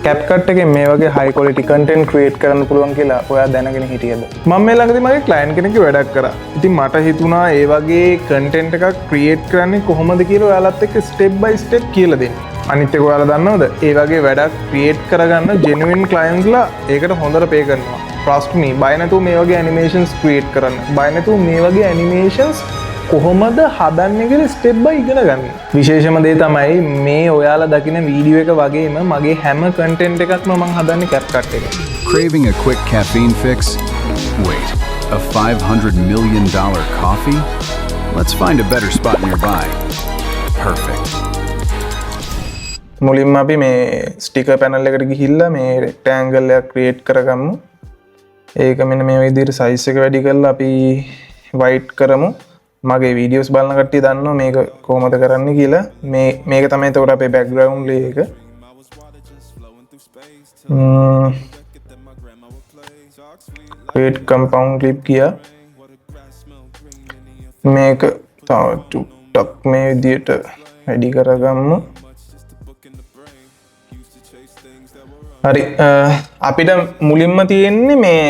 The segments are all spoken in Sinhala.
CapCut එකේ මේ වගේ high quality content create කරන්න පුළුවන් කියලා ඔයා දැනගෙන හිටියද? මම මේ ළඟදී මගේ client කෙනෙක්ගේ වැඩක් කරා. ඉතින් මට හිතුණා ඒ වගේ content එකක් create කරන්නේ කොහොමද කියලා ඔයාලත් එක්ක step by step කියලා දෙන්න. අනිත් එක ඔයාලා දන්නවද? ඒ වගේ වැඩක් create කරගන්න genuine clientsලා ඒකට හොඳට pay කරනවා. Trust me, බය නැතුව මේ වගේ animations create කරන්න. බය නැතුව මේ වගේ animations කොහොමද හදන්නේ කියලා step by ඉගෙන ගන්න. විශේෂම දේ තමයි මේ ඔයාලා දකින වීඩියෝ එක වගේම මගේ හැම content එකක්ම මම හදන්නේ CapCut එකේ. Craving a quick caffeine fix? Wait, a $500 million coffee? Let's find a better spot nearby. Perfect. මුලින්ම අපි මේ sticker panel එකට ගිහිල්ලා මේ rectangle එකක් create කරගමු. ඒක මෙන්න මේ විදිහට size එක වැඩි කරලා අපි white කරමු. මගේ වීඩියෝස් බලන කට්ටිය දන්නවා මේක කොහොමද කරන්න කියලා. මේක තමයි එතකොට අපේ බෑග්ග්‍රවුන්ඩ් ලේ එක. create compound clip කියා. මේක තව ටුක්ටක් මේ විදිහට වැඩි කරගමු. හරි අපිට මුලින්ම තියෙන්නේ මේ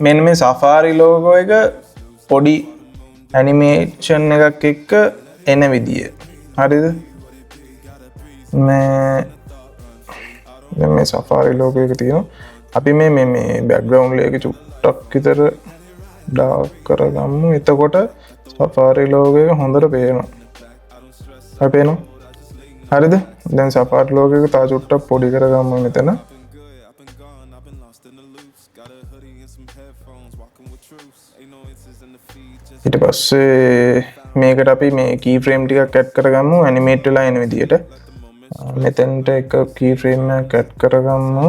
මෙන්න මේ Safari logo එක පොඩි animation එකක් එක්ක එන විදිය. හරිද? මේ Safari logo එක තියෙනවා. අපි මේ background layer එක චුට්ටක් විතර dark කරගමු. එතකොට Safari logo එක හොඳට පේනවා. හරි පේනවා? හරිද? දැන් Safari logo එක තව චුට්ටක් පොඩි කරගමු මෙතන. ඊට පස්සේ මේකට අපි මේ keyframe ටිකක් add කරගමු animate වෙලා එන විදියට. මෙතෙන්ට එක keyframe එකක් add කරගමු.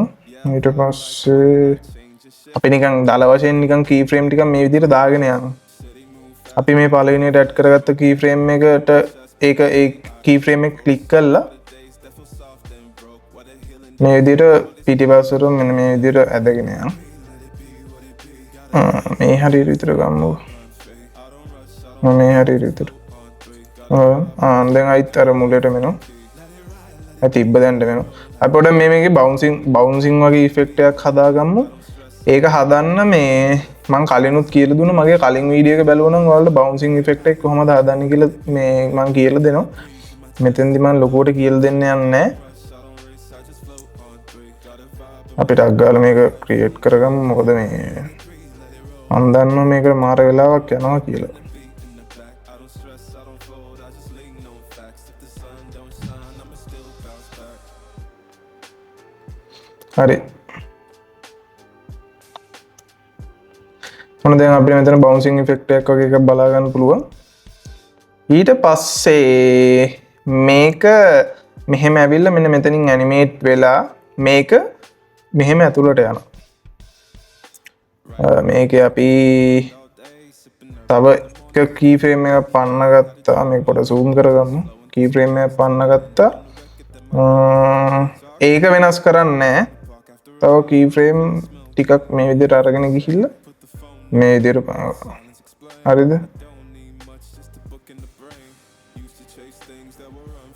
ඊට පස්සේ අපි නිකන් දල වශයෙන් නිකන් keyframe ටිකක් මේ විදියට දාගෙන යනවා. අපි මේ පළවෙනියට add කරගත්ත keyframe එකට ඒ keyframe එක click කරලා මේ විදියට පිටිපස්සට මෙන්න මේ විදියට ඇදගෙන යනවා. මේ හරියට විතර ගමු. මේ හරියට විතර. දැන් අයිත් අර මුලට මෙනවා. තිබ්බ දැන්ට වෙනවා. අපි පොඩ්ඩක් මේකේ බවුන්සින් වගේ ඉෆෙක්ට් එකක් හදාගමු. ඒක හදන්න මේ මම කලිනුත් කියලා දුන්නා මගේ කලින් වීඩියෝ එක බලුවා නම් ඔයාලට බවුන්සින් ඉෆෙක්ට් එක කොහොමද හදන්නේ කියලා මේ මම කියලා දෙනවා. මෙතෙන්දි මම ලොකුවට කියලා දෙන්න යන්නේ නැහැ. අපිට අග්ගාලා මේක ක්‍රියේට් කරගමු. මොකද මේ මම දන්නවා මේකට මාර වෙලාවක් යනවා කියලා. හරි. මොන දැන් අපිට මෙතන බවුන්සින් ඉෆෙක්ට් එකක් වගේ එකක් බලා ගන්න පුළුවන්. ඊට පස්සේ මේක මෙහෙම ඇවිල්ලා මෙන්න මෙතනින් ඇනිමේට් වෙලා මේක මෙහෙම ඇතුළට යනවා. මේකේ අපි තව එක keyframe එකක් පන්න ගත්තා. මේක පොඩ zoom කරගමු. keyframe එකක් පන්න ගත්තා. ඒක වෙනස් කරන්නේ නැහැ. තව keyframe ටිකක් මේ විදිහට අරගෙන ගිහිල්ලා මේ විදිහට හරිද?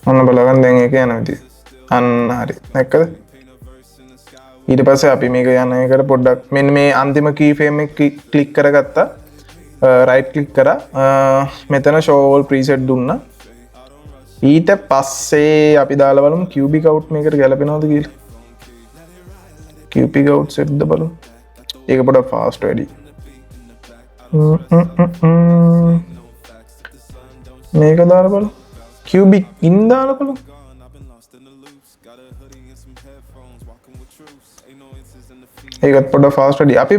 ඔන්න බලගන්න දැන් ඒක යන විදිහ. අන්න හරි. දැක්කද? ඊට පස්සේ අපි මේක යන එකට පොඩ්ඩක් මෙන්න මේ අන්තිම keyframe එක ක්ලික් කරගත්තා. right click කරා. මෙතන show all preset දුන්නා. ඊට පස්සේ අපි දාලා බලමු cubic out මේකට ගැලපෙනවද කියලා. cubic out set ද බලමු. ඒක පොඩ්ඩක් fast වැඩි. මේක දාලා බලමු. cubic in දාලා බලමු. ඒකත් පොඩ්ඩක් fast වැඩි. අපි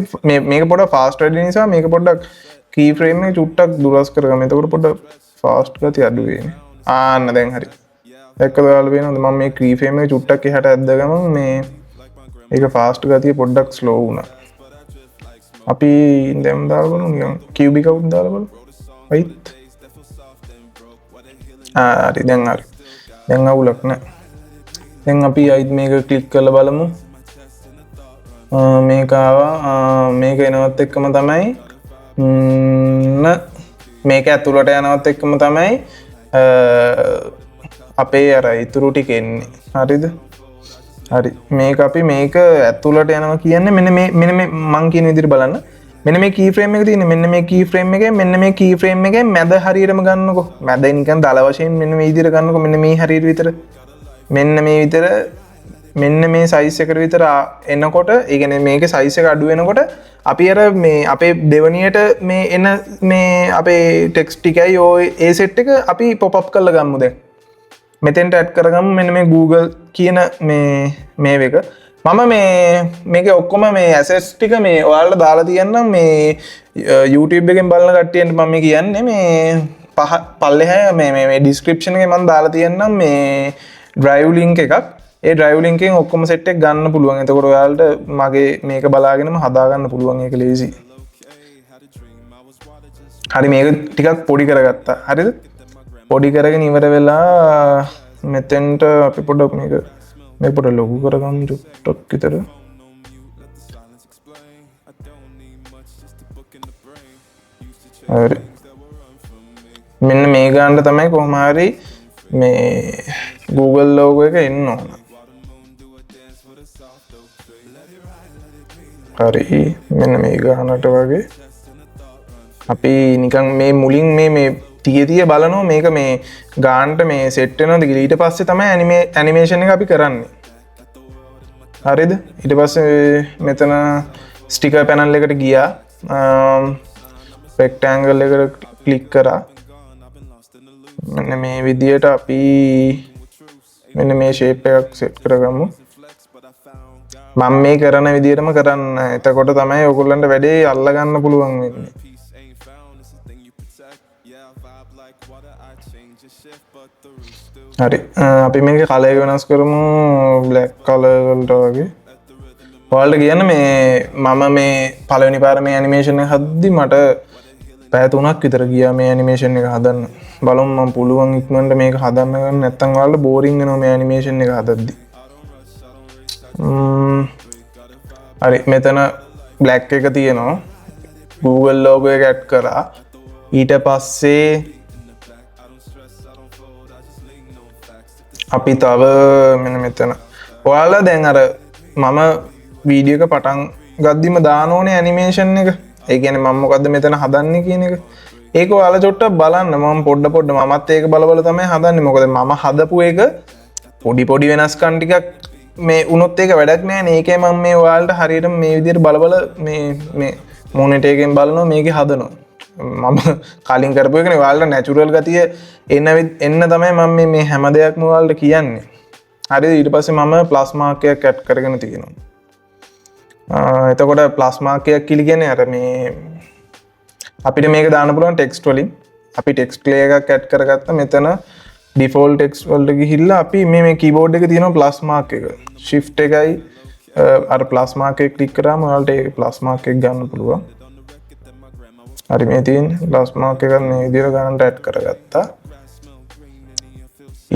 මේක පොඩ්ඩක් fast වැඩි නිසා මේක පොඩ්ඩක් keyframe එක චුට්ටක් දුරස් කරගමු. එතකොට පොඩ්ඩක් fast ගතිය අඩු වෙන්නේ. ආන්න දැන් හරි. එක්ක දාලා වෙනවද මම මේ keyframe එක චුට්ටක් එහාට ඇද්ද ගමන් මේ ඒක fast ගතිය පොඩ්ඩක් slow වුණා. අපි දැන් දාලා බලමු නිකන් cubic out දාලා බලමු. right. හරි දැන් හරි. දැන් අවුලක් නැහැ. දැන් අපි අයිත් මේක ක්ලික් කරලා බලමු. මේක ආවා. මේක එනවත් එක්කම තමයි මේක ඇතුළට යනවත් එක්කම තමයි අපේ අර ඉතුරු ටික එන්නේ. හරිද? හරි මේක අපි මේක ඇතුළට යනවා කියන්නේ මෙන්න මේ මං කියන විදිහට බලන්න. මෙන්න මේ key frame එක තියෙන්නේ. මෙන්න මේ key frame එකේ මෙන්න මේ key frame එකේ මැද හරියටම ගන්නකො. මැද නිකන් දල වශයෙන් මෙන්න මේ විදිහට ගන්නකො. මෙන්න මේ හරියට විතර. මෙන්න මේ විතර මෙන්න මේ size එකට විතර එනකොට ඒ කියන්නේ මේකේ size එක අඩු වෙනකොට අපි අර මේ අපේ දෙවණියට මේ එන මේ අපේ text ටිකයි ඔය ඒ set එක අපි pop up කරලා ගමු දැන්. මෙතෙන්ට ඇඩ් කරගමු මෙන්න මේ Google කියන මේ එක. මම මේකේ ඔක්කොම මේ assets ටික මේ ඔයාලට දාලා තියන්නම් මේ YouTube එකෙන් බලන කට්ටියන්ට මම මේ කියන්නේ මේ පල්ලෙහා මේ description එකේ මම දාලා තියන්නම් මේ drive link එකක්. ඒ drive link එකෙන් ඔක්කොම set එක ගන්න පුළුවන්. එතකොට ඔයාලට මගේ මේක බලාගෙනම හදා ගන්න පුළුවන්. ඒක ලේසි. හරි මේක ටිකක් පොඩි කරගත්තා. හරිද? පොඩි කරගෙන ඉවර වෙලා මෙතෙන්ට අපි පොඩ්ඩක් මේක පොඩ ලොකු කරගමු චුට්ටක් විතර. හරි මෙන්න මේ ගානට තමයි කොහොම හරි මේ Google logo එක එන්න ඕන. හරි මෙන්න මේ ගානට වගේ අපි නිකන් මේ මුලින් මේ තිය බලනවා මේක මේ ගානට මේ සෙට් වෙනවද කියලා. ඊට පස්සේ තමයි ඇනිමේෂන් එක අපි කරන්නේ. හරිද? ඊට පස්සේ මෙතන ස්ටිකර් පැනල් එකට ගියා. රෙක්ටැන්ගල් එකට ක්ලික් කරා. මෙන්න මේ විදියට අපි මෙන්න මේ ෂේප් එකක් සෙට් කරගමු. මම මේ කරන විදියටම කරන්න. එතකොට තමයි ඔයගොල්ලන්ට වැඩේ අල්ල ගන්න පුළුවන් වෙන්නේ. හරි අපි මේක කලර් එක වෙනස් කරමු black color වලට වගේ. ඔයාලට කියන්න මේ මම මේ පළවෙනි පාර මේ ඇනිමේෂන් එක හදද්දි මට පැය 3ක් විතර ගියා මේ ඇනිමේෂන් එක හදන්න. බලමු මම පුළුවන් ඉක්මනට මේක හදන්න ගන්න. නැත්නම් ඔයාලට බෝරින් වෙනවා මේ ඇනිමේෂන් එක හදද්දි. හරි මෙතන black එක තියෙනවා. Google logo එක ඇඩ් කරා. ඊට පස්සේ අපි තව මෙන්න මෙතන ඔයාලා දැන් අර මම වීඩියෝ එක පටන් ගද්දිම දාන ඕනේ ඇනිමේෂන් එක. ඒ කියන්නේ මම මොකද්ද මෙතන හදන්නේ කියන එක. ඒක ඔයාලා චොට්ටක් බලන්න. මම පොඩ මමත් ඒක බල තමයි හදන්නේ. මොකද මම හදපු එක පොඩි වෙනස්කම් ටිකක් මේ උනොත් ඒක වැඩක් නෑ නේ. ඒකයි මම මේ ඔයාලට හරියට මේ විදිහට බල මේ මොනිටර් එකෙන් බලනවා මේකේ හදනවා. මම කලින් කරපු එකනේ ඔයාලට නැචරල් ගතිය එන්න තමයි මම මේ හැම දෙයක්ම ඔයාලට කියන්නේ. හරිද? ඊට පස්සේ මම ප්ලස් මාක් එකක් ඇඩ් කරගෙන තියෙනවා. එතකොට ප්ලස් මාක් එකක් කියන්නේ අර මේ අපිට මේක දාන්න පුළුවන් ටෙක්ස්ට් වලින්. අපි ටෙක්ස්ට් ලේයර් එකක් ඇඩ් කරගත්තා. මෙතන ඩිෆෝල්ට් ටෙක්ස්ට් වලට ගිහිල්ලා අපි මේ කීබෝඩ් එකේ තියෙනවා ප්ලස් මාක් එක. shift එකයි අර ප්ලස් මාක් එක ක්ලික් කරාම ඔයාලට ඒ ප්ලස් මාක් එක ගන්න පුළුවන්. හරි මේ තියෙන ප්ලස් මාක් එක මේ විදිහට ගන්නට ඇඩ් කරගත්තා.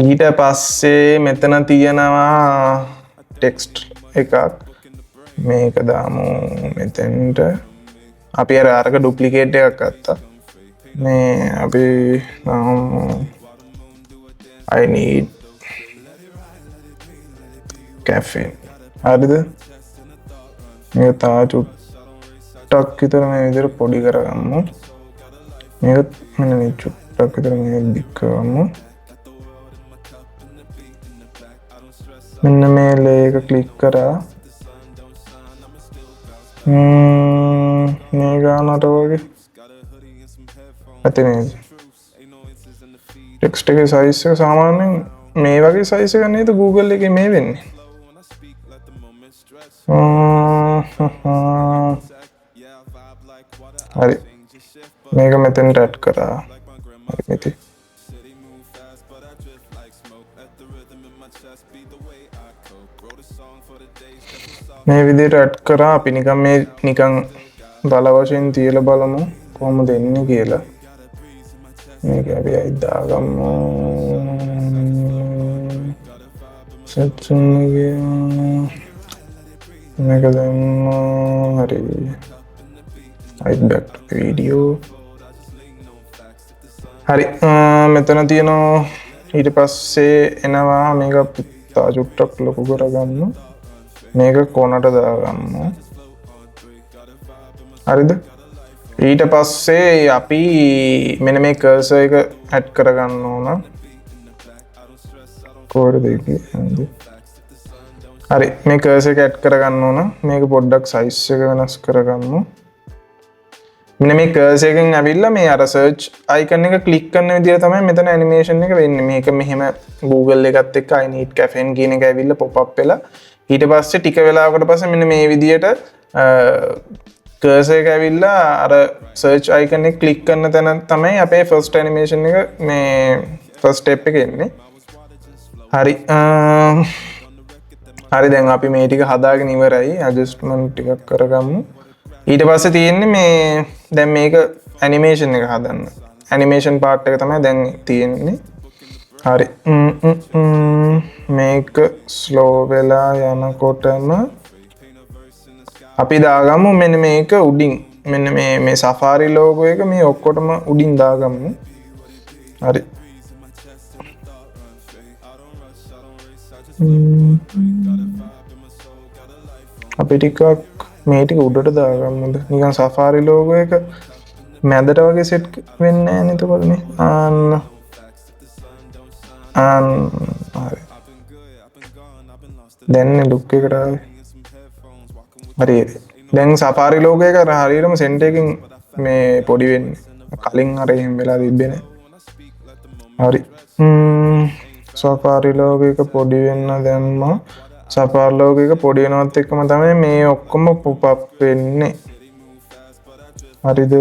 ඊට පස්සේ මෙතන තියෙනවා ටෙක්ස්ට් එකක්. මේක දාමු මෙතෙන්ට. අපි අරක ඩුප්ලිකේට් එකක් ගත්තා. මේ අපි I need caffeine. හරිද? මේක තා චුට්ටක් විතර මේ විදිහට පොඩි කරගමු. මේක මෙන්න මේ චුට්ටක් විතර මේ දික් කරගමු. මෙන්න මේ ලේයර් එක ක්ලික් කරා. මේ ගානට වගේ. ඇතිනේ. ටෙක්ස්ට් එකේ සයිස් එක සාමාන්‍යයෙන් මේ වගේ සයිස් එකක් නේද Google එකේ මේ වෙන්නේ. හරි මේක මෙතෙන්ට ඇඩ් කරා. හරි මෙතේ. මේ විදිහට ඇඩ් කරා. අපි නිකන් දල වශයෙන් තියලා බලමු කොහොමද එන්නේ කියලා. මේක අපි දාගමු. සෙට්ටින් එකේ මේක දැම්මු. හරි right back to video. හරි මෙතන තියෙනවා ඊට පස්සේ එනවා මේක තව තා චුට්ටක් ලොකු කරගන්න. මේක කොනට දාගන්න. හරිද? ඊට පස්සේ අපි මෙන්න මේ කර්සර් එක ඇඩ් කරගන්න ඕන. කොහෙද ඒක? හරි මේ කර්සර් එක ඇඩ් කරගන්න ඕන. මේක පොඩ්ඩක් සයිස් එක වෙනස් කරගමු. මෙන්න මේ කර්සර් එකෙන් ඇවිල්ලා මේ අර සර්ච් අයිකන් එක ක්ලික් කරන විදිහට තමයි මෙතන ඇනිමේෂන් එක වෙන්නේ. මේක මෙහෙම Google එකත් එක්ක I need caffeine කියන එක ඇවිල්ලා pop up වෙලා ඊට පස්සේ ටික වෙලාවකට පස්සේ මෙන්න මේ විදිහට කර්සර් එක ඇවිල්ලා අර සර්ච් අයිකන් එක ක්ලික් කරන තැන තමයි අපේ ෆස්ට් ඇනිමේෂන් එක මේ ෆස්ට් ස්ටෙප් එක එන්නේ. හරි හරි දැන් අපි මේ ටික හදාගෙන ඉවරයි. ඇඩ්ජස්ට්මන්ට් ටිකක් කරගමු. ඊට පස්සේ තියෙන්නේ මේ දැන් මේක ඇනිමේෂන් එක හදන්න. ඇනිමේෂන් පාර්ට් එක තමයි දැන් තියෙන්නේ. හරි මේක ස්ලෝ වෙලා යනකොටම අපි දාගමු මෙන්න මේක උඩින්. මෙන්න මේ සෆාරි ලෝගෝ එක මේ ඔක්කොටම උඩින් දාගමු. හරි අපි ටිකක් මේ ටික උඩට දාගමුද? නිකන් සෆාරි ලෝගෝ එක මැදට වගේ සෙට් වෙන්නේ නැහැ නේද? එතකොට මේ හරි දැන් ලුක් එකට ආවේ. හරි දැන් සෆාරි ලෝගෝ එක හරියටම සෙන්ටර් එකකින් මේ පොඩි වෙන්නේ. කලින් අර එහෙම වෙලා තිබ්බේ නැහැ. හරි සෆාරි ලෝගෝ එක පොඩි වෙන්න දැම්මා. සෆාරි ලෝගෝ එක පොඩි වෙනවත් එක්කම තමයි මේ ඔක්කොම pop up වෙන්නේ. හරිද?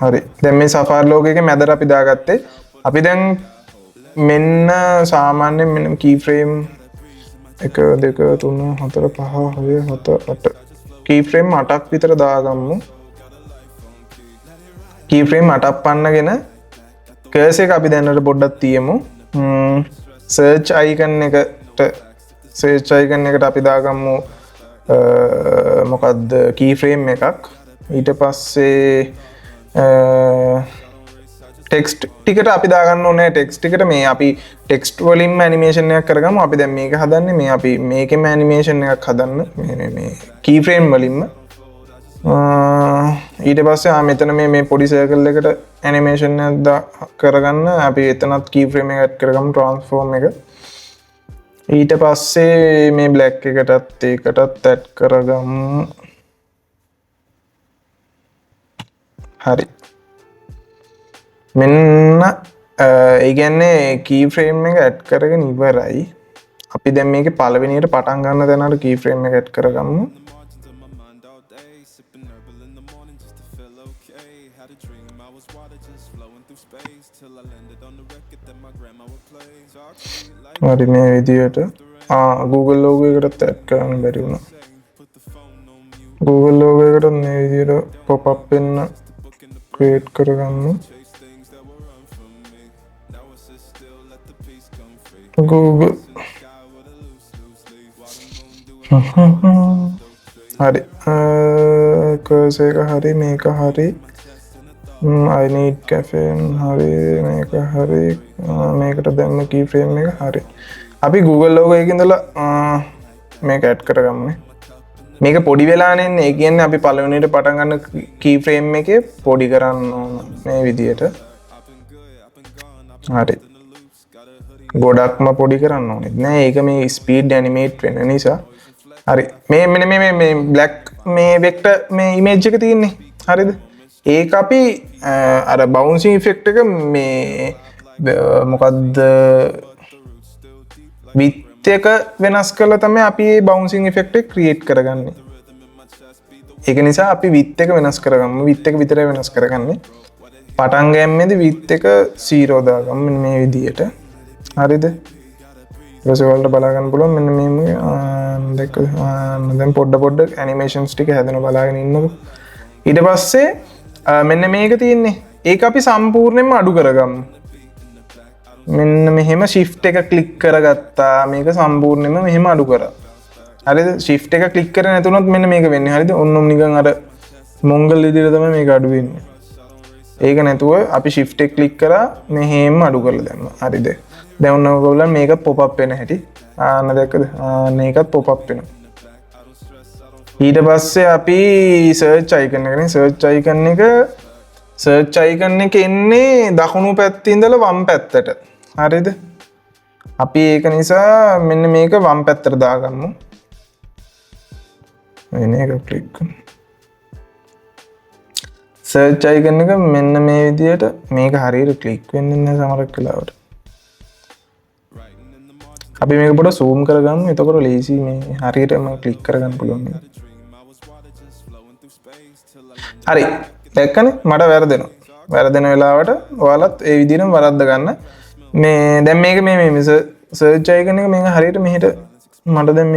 හරි දැන් මේ සෆාරි ලෝගෝ එක මැදට අපි දාගත්තේ. අපි දැන් මෙන්න සාමාන්‍යයෙන් මෙන්න key frame 1 2 3 4 5 6 7 8 key frame 8ක් විතර දාගමු. key frame 8ක් පන්නගෙන cursor එක අපි දැනට පොඩ්ඩක් තියමු. search icon එකට අපි දාගමු මොකද්ද key frame එකක්. ඊට පස්සේ ටෙක්ස්ට් ටිකට අපි දාගන්න ඕනේ. ටෙක්ස්ට් ටිකට මේ අපි ටෙක්ස්ට් වලින්ම ඇනිමේෂන් එකක් කරගමු. අපි දැන් මේක හදන්නේ මේ අපි මේකෙම ඇනිමේෂන් එකක් හදන්න මේ key frame වලින්ම. ඊට පස්සේ මෙතන මේ පොඩි සර්කල් එකට ඇනිමේෂන් එකක් කරගන්න අපි එතනත් key frame එක ඇඩ් කරගමු transform එක. ඊට පස්සේ මේ black එකටත් ඒකටත් ඇඩ් කරගමු. හරි මෙන්න ඒ කියන්නේ key frame එක ඇඩ් කරගෙන ඉවරයි. අපි දැන් මේකේ පළවෙනියට පටන් ගන්න තැනට key frame එක ඇඩ් කරගමු. හරි මේ විදියට Google logo එකටත් ඇඩ් කරන්න බැරි වුණා. Google logo එකට මේ විදියට pop up වෙන්න create කරගමු. Google හරි cursor එක හරි මේක හරි I need caffeine හරි මේක හරි මේකට දැම්ම key frame එක හරි. අපි Google logo එකේ ඉඳලා මේක ඇඩ් කරගමු. මේක පොඩි වෙලානේ ඉන්නේ. ඒ කියන්නේ අපි පළවෙනියට පටන් ගන්න key frame එකේ පොඩි කරන්න ඕන මේ විදියට. හරි. ගොඩක්ම පොඩි කරන්න ඕනේ නෑ. ඒක මේ ස්පීඩ් ඇනිමේට් වෙන නිසා. හරි. මේ මෙන්න මේ black මේ vector මේ image එක තියෙන්නේ. හරිද? ඒක අපි අර bouncing effect එක මේ මොකද්ද width එක වෙනස් කරලා තමයි අපි මේ bouncing effect එක create කරගන්නේ. ඒක නිසා අපි width එක වෙනස් කරගමු. width එක විතරයි වෙනස් කරගන්නේ. පටන් ගෑමේදී width එක 0 දාගමු මෙන්න මේ විදියට. හරිද? ඊට වලට බලා ගන්න පුළුවන් මෙන්න මේ දෙක දැන් පොඩ ඇනිමේෂන්ස් ටික හැදෙනවා බලාගෙන ඉන්නකො. ඊට පස්සේ මෙන්න මේක තියෙන්නේ. ඒක අපි සම්පූර්ණයෙන්ම අඩු කරගමු. මෙන්න මෙහෙම shift එක ක්ලික් කරගත්තා. මේක සම්පූර්ණයෙන්ම මෙහෙම අඩු කරා. හරිද? shift එක ක්ලික් කරේ නැතුනොත් මෙන්න මේක වෙන්නේ. හරිද? ඔන්න නිකන් අර මොංගල් විදිහට තමයි මේක අඩු වෙන්නේ. ඒක නැතුව අපි shift එක click කරා මෙහෙම අඩු කරලා දැම්මා. හරිද? දැන් ඔන්න ඔයගොල්ලන් මේකත් pop up වෙන හැටි. ආන්න දැක්කද? මේකත් pop up වෙනවා. ඊට පස්සේ අපි search icon එකනේ search icon එක එන්නේ දකුණු පැත්තේ ඉඳලා වම් පැත්තට. හරිද? අපි ඒක නිසා මෙන්න මේක වම් පැත්තට දාගමු. මෙන්න එක ක්ලික් කරමු. search icon එක මෙන්න මේ විදියට මේක හරියට ක්ලික් වෙන්නේ නැහැ සමහරක් වෙලාවට. අපි මේක පොඩ්ඩක් zoom කරගමු. එතකොට ලේසි මේ හරියටම ක්ලික් කරගන්න පුළුවන්. හරි. දැක්කනේ මට වැරදෙනවා. වැරදෙන වෙලාවට ඔයාලත් ඒ විදිහටම වරද්ද ගන්න. මේ දැන් මේක මේ search icon එක මේක හරියට මෙහෙට මට දැන්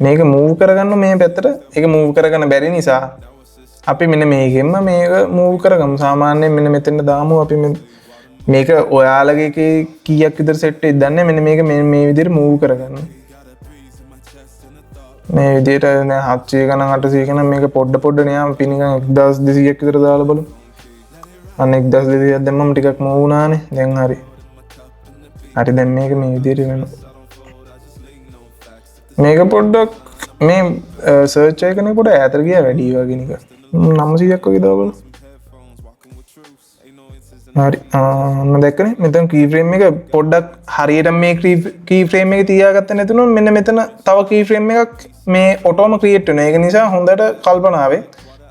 මේක move කරගන්න මේ පැත්තට. ඒක move කරගන්න බැරි නිසා අපි මෙන්න මේකෙන්ම මේක move කරගමු. සාමාන්‍යයෙන් මෙන්න මෙතෙන්ට දාමු අපි මේක ඔයාලගේ කීයක් විතර set වෙයිද දන්නේ මෙන්න මේක මේ විදිහට move කරගන්න. මේ විදිහට දැන් 700 ගණන් 800 ගණන් මේක පොඩ නියම් අපි නිකන් 1200ක් විතර දාලා බලමු. අන්න 1200ක් දැම්මම ටිකක් move වුණානේ. දැන් හරි. හරි දැන් මේක මේ විදිහට වෙනවා. මේක පොඩ්ඩක් මේ search icon එක පොඩ ඈතට ගියා වැඩි වගේ නිකන් 900ක් වගේ දාවල. හරි ඔන්න දැක්කනේ මෙතන key frame එක පොඩ්ඩක් හරියට මේ key frame එක තියාගත්ත නැතුනොත් මෙන්න මෙතන තව key frame එකක් මේ ඔටෝම create වෙනවා. ඒක නිසා හොඳට කල්පනාවේ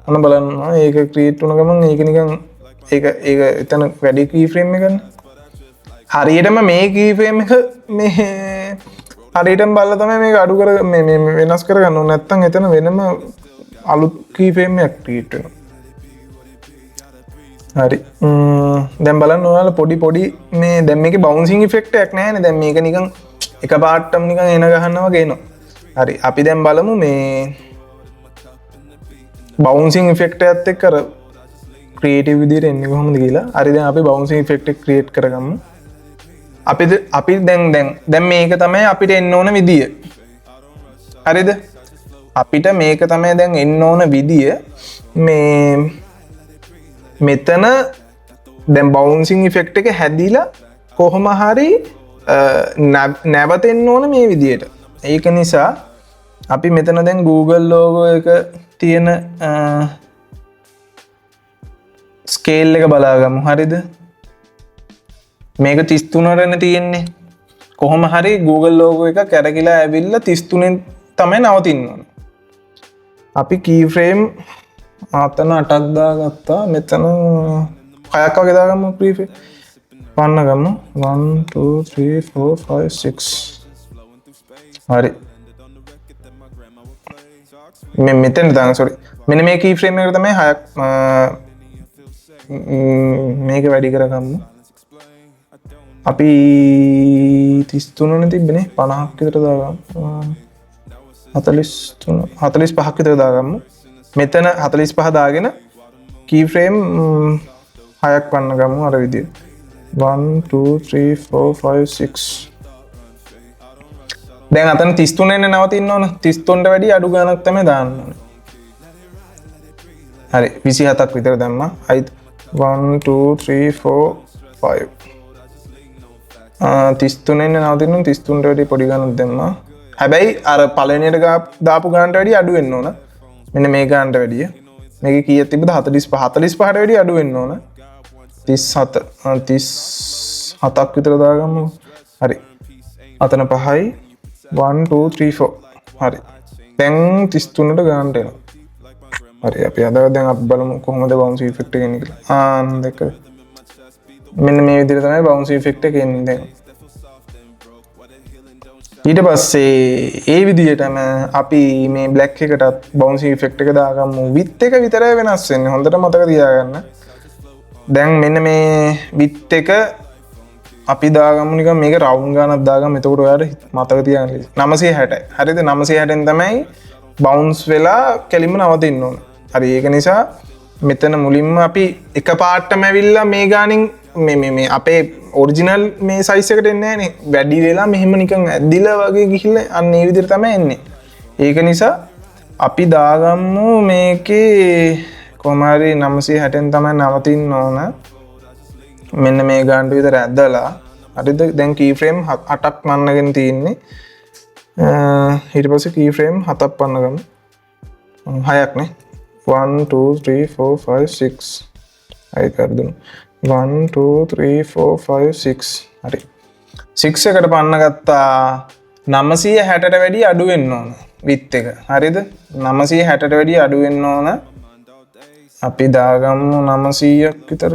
ඔන්න බලන්න. ඒක create වුණ ගමන් ඒක නිකන් ඒක එතන වැඩි key frame එකනේ. හරියටම මේ key frame එක මේ හරියටම බලලා තමයි මේක අඩු කර මේ වෙනස් කරගන්න ඕනේ. නැත්තම් එතන වෙනම අලුත් key frame එකක් create වෙනවා. හරි. දැන් බලන්න ඔයාලා පොඩි මේ දැන් මේකේ bouncing effect එකක් නැහැනේ. දැන් මේක නිකන් එකපාරටම නිකන් එන ගහනවා වගේ එනවා. හරි. අපි දැන් බලමු මේ bouncing effect එකත් එක්ක අර creative විදිහට එන්නේ කොහොමද කියලා. හරි දැන් අපි bouncing effect එක create කරගමු. අපි දැන් මේක තමයි අපිට එන්න ඕන විදිය. හරිද? අපිට මේක තමයි දැන් එන්න ඕන විදිය. මේ මෙතන දැන් bouncing effect එක හැදිලා කොහොම හරි නැවතෙන්න ඕන මේ විදියට. ඒක නිසා අපි මෙතන දැන් Google logo එක තියෙන scale එක බලාගමු. හරිද? මේක 33ටනේ තියෙන්නේ. කොහොම හරි Google logo එක කැරකිලා ඇවිල්ලා 33න් තමයි නවතින්න ඕන. අපි keyframe අතන 8ක් දාගත්තා. මෙතන 6ක් වගේ දාගමු preframe. වන්න ගමු 1 2 3 4 5 6. හරි. මෙතන දාන්න sorry. මෙන්න මේ keyframe එකට තමයි 6ක් මේක වැඩි කරගමු. අපි 33නේ තිබ්බනේ 50ක් විතර දාගමු. 45ක් විතර දාගමු. මෙතන 45 දාගෙන keyframe 6ක් වන්න ගමු අර විදියට. 1 2 3 4 5 6. දැන් අතන 33 නේ නවතින්න ඕන. 33ට වැඩි අඩු ගාණක් තමයි දාන්න ඕනේ. හරි 27ක් විතර දැම්මා. හයිද 1 2 3 4 5. 33 නේ නවතින්න 33ට වැඩි පොඩි ගාණක් දැම්මා. හැබැයි අර පළවෙනියට දාපු ගාණට වැඩි අඩු වෙන්න ඕන. මෙන්න මේ ගාණට වැඩිය. මේකේ කීයක් තිබ්බද 45 45ට වැඩි අඩු වෙන්න ඕන. 37ක් විතර දාගමු. හරි. අතන 5යි 1 2 3 4. හරි. දැන් 33ට ගාණට එනවා. හරි අපි අද දැන් අපි බලමු කොහොමද bounce effect එක එන්නේ කියලා. දෙක. මෙන්න මේ විදිහට තමයි bounce effect එක එන්නේ දැන්. ඊට පස්සේ ඒ විදිහටම අපි මේ black එකටත් bounce effect එක දාගමු. width එක විතරයි වෙනස් වෙන්නේ. හොඳට මතක තියාගන්න. දැන් මෙන්න මේ width එක අපි දාගමු නිකන් මේක round ගානක් දාගමු. එතකොට ඔයාලට මතක තියාගන්න. 960යි. හරිද? 960න් තමයි bounce වෙලා කෙලින්ම නවතින්න ඕන. හරි ඒක නිසා මෙතන මුලින්ම අපි එකපාරටම ඇවිල්ලා මේ ගානින් මේ අපේ ඔරිජිනල් මේ සයිස් එකට එන්නේ නැහනේ. වැඩි වෙලා මෙහෙම නිකන් ඇදිලා වගේ ගිහිල්ලා අන්න ඒ විදිහට තමයි එන්නේ. ඒක නිසා අපි දාගමු මේකේ කොහමරි 960න් තමයි නවතින්න ඕන. මෙන්න මේ ගානට විතර ඇදලා හරිද? දැන් කී ෆ්‍රේම් 8ක් මන්නගෙන තියෙන්නේ. ඊට පස්සේ කී ෆ්‍රේම් 7ක් පන්න ගමු. 6ක් නේ. 1 2 3 4 5 6 අය කරදුණු 1 2 3 4 5 6 හරි 6 එකට පන්න ගත්තා 960ට වැඩි අඩු වෙන්න ඕන width එක හරිද 960ට වැඩි අඩු වෙන්න ඕන අපි දාගමු 900ක් විතර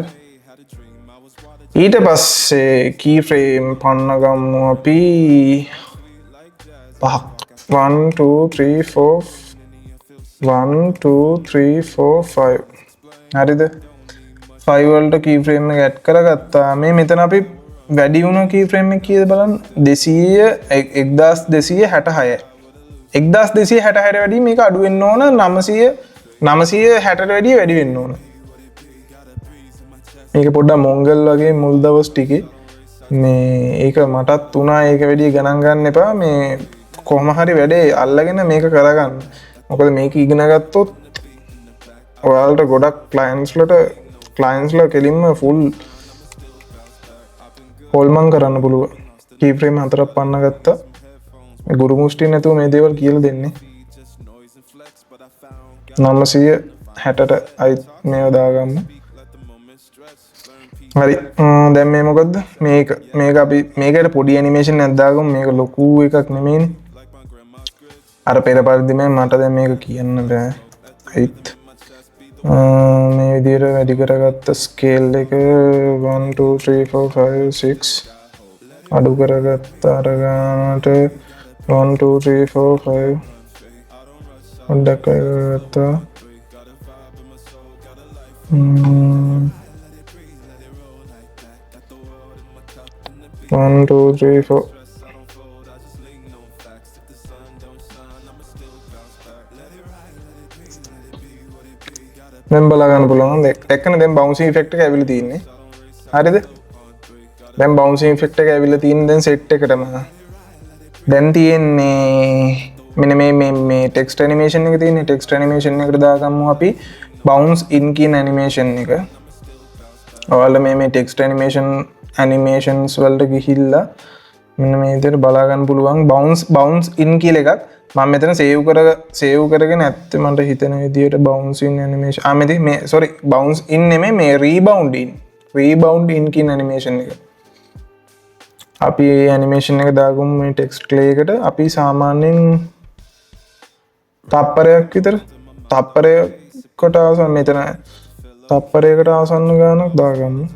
ඊට පස්සේ key frame පන්න ගමු අපි 5ක් 1 2 3 4 1 2 3 4 5 හරිද 5 වලට key frame එක ඇඩ් කරගත්තා මේ මෙතන අපි වැඩි වුණ key frame එක කීයද බලන්න 1266 1266ට වැඩි මේක අඩු වෙන්න ඕන 960ට වැඩි වෙන්න ඕන මේක පොඩ්ඩක් මොංගල් වගේ මුල් දවස් ටිකේ මේ ඒක මටත් උනා ඒක වැඩි ගණන් ගන්න එපා මේ කොහොම හරි වැඩේ අල්ලගෙන මේක කරගන්න මොකද මේක ඉගෙන ගත්තොත් ඔයාලට ගොඩක් ක්ලයන්ට්ස්ලා කෙලින්ම ෆුල් හොල්මන් කරන්න පුළුවන්. key frame 4ක් පන්න ගත්තා. මේ ගුරු මුස්ටි නැතුව මේ දේවල් කියලා දෙන්නේ. 960ට අයි මේව දාගන්න. හරි. දැන් මේ මොකද්ද? මේක අපි මේකට පොඩි ඇනිමේෂන් එකක් දාගමු. මේක ලොකු එකක් නෙමෙයිනේ. අර පෙර පරිදිම මට දැන් මේක කියන්න බෑ. හයිත් මේ විදිහට වැඩි කරගත්ත ස්කේල් එක 1 2 3 4 5 6 අඩු කරගත්ත අර ගන්නට 1 2 3 4 5 පොඩ්ඩක් කරගත්තා 1 2 3 4 දැන් බලා ගන්න පුළුවන් දැක්කනේ දැන් බවුන්සිං ඉෆෙක්ට් එක ඇවිල්ලා තියෙන්නේ හරිද දැන් බවුන්සිං ඉෆෙක්ට් එක ඇවිල්ලා තියෙන දැන් සෙට් එකටම දැන් තියෙන්නේ මෙන්න මේ ටෙක්ස්ට් ඇනිමේෂන් එක තියෙන්නේ ටෙක්ස්ට් ඇනිමේෂන් එකට දාගමු අපි bounce in කියන ඇනිමේෂන් එක ඔයාලා මේ ටෙක්ස්ට් ඇනිමේෂන්ස් වලට ගිහිල්ලා මෙන්න මේ විදිහට බලා ගන්න පුළුවන් bounce in කියලා එකක් මම මෙතන සේව් කරගෙන ඇත්තේ මට හිතෙන විදිහට bounce in animation මෙතන මේ sorry bounce in නෙමෙයි මේ rebound in කියන animation එක අපි animation එක දාගමු මේ text clay එකට අපි සාමාන්‍යයෙන් තප්පරයක් විතර තප්පරයකට ආසන්න මෙතන තප්පරයකට ආසන්න ගානක් දාගමු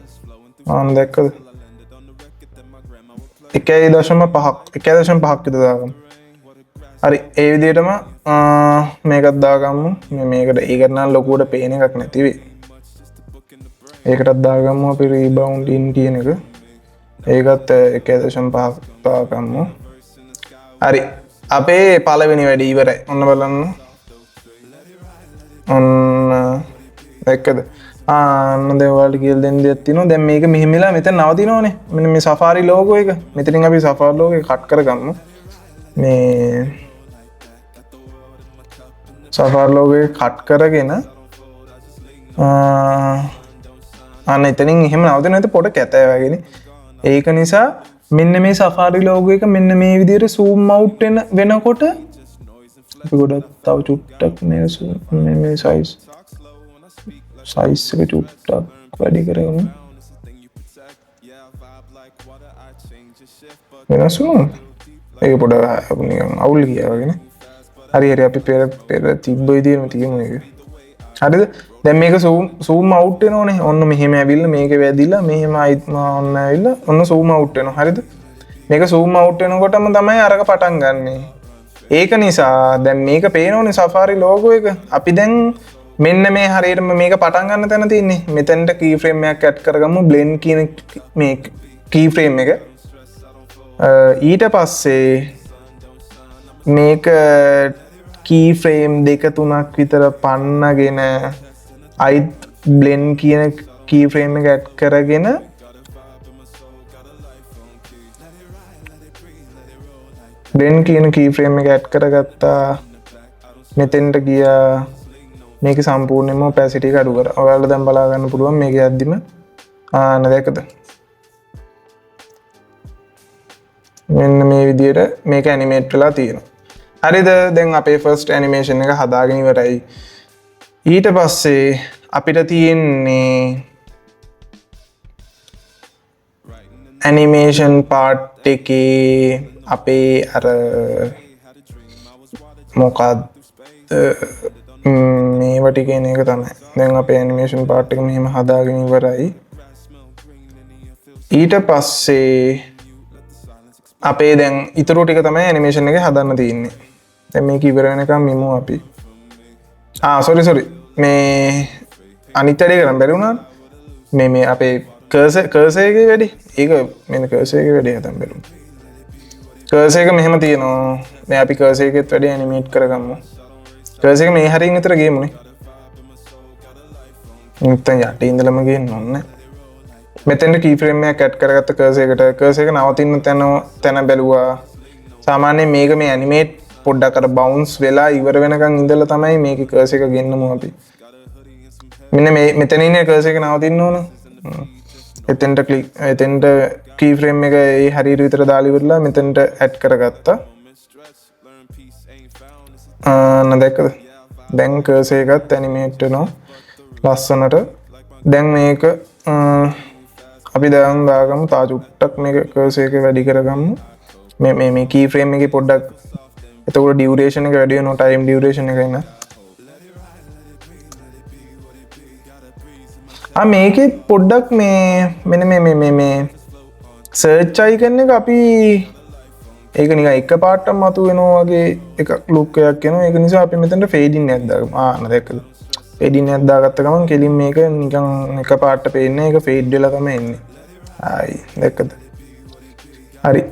දැක්කද 1.5ක් විතර දාගමු හරි ඒ විදිහටම මේකත් දාගමු මේකට ඒකට නම් ලොකුවට පේන එකක් නැති වෙයි ඒකටත් දාගමු අපි rebound in කියන එක ඒකත් 1.5ක් දාගමු හරි අපේ පළවෙනි වැඩේ ඉවරයි ඔන්න බලන්න ඔන්න දැක්කද අන්න දැන් ඔයාලට කියලා දෙන්න දෙයක් තියෙනවා දැන් මේක මෙහෙමලා මෙතන නවතිනවනේ මෙන්න මේ Safari logo එක මෙතනින් අපි Safari logo එක කට් කරගමු මේ Safari logo එක කට් කරගෙන අන්න එතනින් එහෙම නවතින නැති පොඩ කැතය වගේනේ ඒක නිසා මෙන්න මේ Safari logo එක මෙන්න මේ විදිහට zoom out වෙනකොට අපි ගොඩක් තව චුට්ටක් මේ size එක චුට්ටක් වැඩි කරගමු වෙනස් වුණා ඒක පොඩ නිකන් අවුල් ගියා වගේනේ හරි අපි පෙර තිබ්බ විදිහම තියමු ඒක හරිද දැන් මේක zoom out වෙනෝනේ ඔන්න මෙහෙම ඇවිල්ලා මේක වැදිලා මෙහෙම ආයිත් ඔන්න ඇවිල්ලා ඔන්න zoom out වෙනවා හරිද මේක zoom out වෙනකොටම තමයි අරක පටන් ගන්නෙ ඒක නිසා දැන් මේක පේනෝනේ Safari logo එක අපි දැන් මෙන්න මේ හරියටම මේක පටන් ගන්න තැන තියෙන්නේ මෙතනට key frame එකක් add කරගමු blend කියන මේ key frame එක ඊට පස්සේ මේක key frame 2-3ක් විතර පන්නගෙන අයිත් blend කියන key frame එක add කරගෙන blend කියන key frame එක add කරගත්තා මෙතෙන්ට ගියා මේක සම්පූර්ණයෙන්ම opacity එක අඩු කරා. ඔයාලා දැන් බලා ගන්න පුළුවන් මේක යද්දිම ආන්න දැකද? මෙන්න මේ විදිහට මේක ඇනිමේට් වෙලා තියෙනවා. හරිද? දැන් අපේ ෆස්ට් ඇනිමේෂන් එක හදාගෙන ඉවරයි. ඊට පස්සේ අපිට තියෙන්නේ ඇනිමේෂන් පාර්ට් එකේ අපේ අර මොකක්ද මේවට කියන එක තමයි. දැන් අපේ ඇනිමේෂන් පාර්ට් එක මෙහෙම හදාගෙන ඉවරයි. ඊට පස්සේ අපේ දැන් ඉතුරු ටික තමයි ඇනිමේෂන් එකේ හදන්න තියෙන්නේ. දැන් මේක ඉවර වෙනකම් මෙමු අපි. sorry මේ අනිත් වැඩේ කරන්න බැරි වුණා. මේ අපේ කර්සර් එකේ වැඩි. ඒක මෙන්න කර්සර් එකේ වැඩි හදන්න බැරි වුණා. කර්සර් එක මෙහෙම තියෙනවා. දැන් අපි කර්සර් එකෙත් වැඩි ඇනිමේට් කරගමු. කර්සර් එක මේ හරියෙන් විතර ගේමුනේ. නැත්නම් යටින් ඉඳලම ගේන්න ඕනේ. මෙතෙන්ට key frame එකක් ඇඩ් කරගත්ත කර්සර් එකට කර්සර් එක නවතින තැන බැලුවා. සාමාන්‍යයෙන් මේක මේ ඇනිමේට් පොඩ්ඩක් අර බවුන්ස් වෙලා ඉවර වෙනකන් ඉඳලා තමයි මේක කර්සර් එක ගෙන්නමු අපි. මෙන්න මේ මෙතන ඉන්නේ කර්සර් එක නවතින්න ඕන. එතෙන්ට key frame එක ඒ හරියට විතර දාලා ඉවරලා මෙතෙන්ට ඇඩ් කරගත්තා. දැක්කද? දැන් කර්සර් එකත් ඇනිමේට් වෙනවා ලස්සනට. දැන් මේක අපි දැන් දාගමු තා චුට්ටක් මේක කර්සර් එක වැඩි කරගමු. මේ key frame එකේ පොඩ්ඩක් එතකොට ඩියුරේෂන් එක වැඩි වෙනවා ටයිම් ඩියුරේෂන් එක ඉන්න. මේකේ පොඩ්ඩක් මෙන්න මේ සර්ච් අයිකන් එක අපි ඒක නිකන් එක පාටක් මතු වෙනවා වගේ එකක් ලුක් එකක් එනවා. ඒක නිසා අපි මෙතනට ෆේඩින් එකක් දාගමු. දැක්කද? ෆේඩින් එකක් දාගත්ත ගමන් කෙලින් මේක නිකන් එක පාටට පේන්නේ. ඒක ෆේඩ් වෙලා තමයි එන්නේ. දැක්කද? හරි.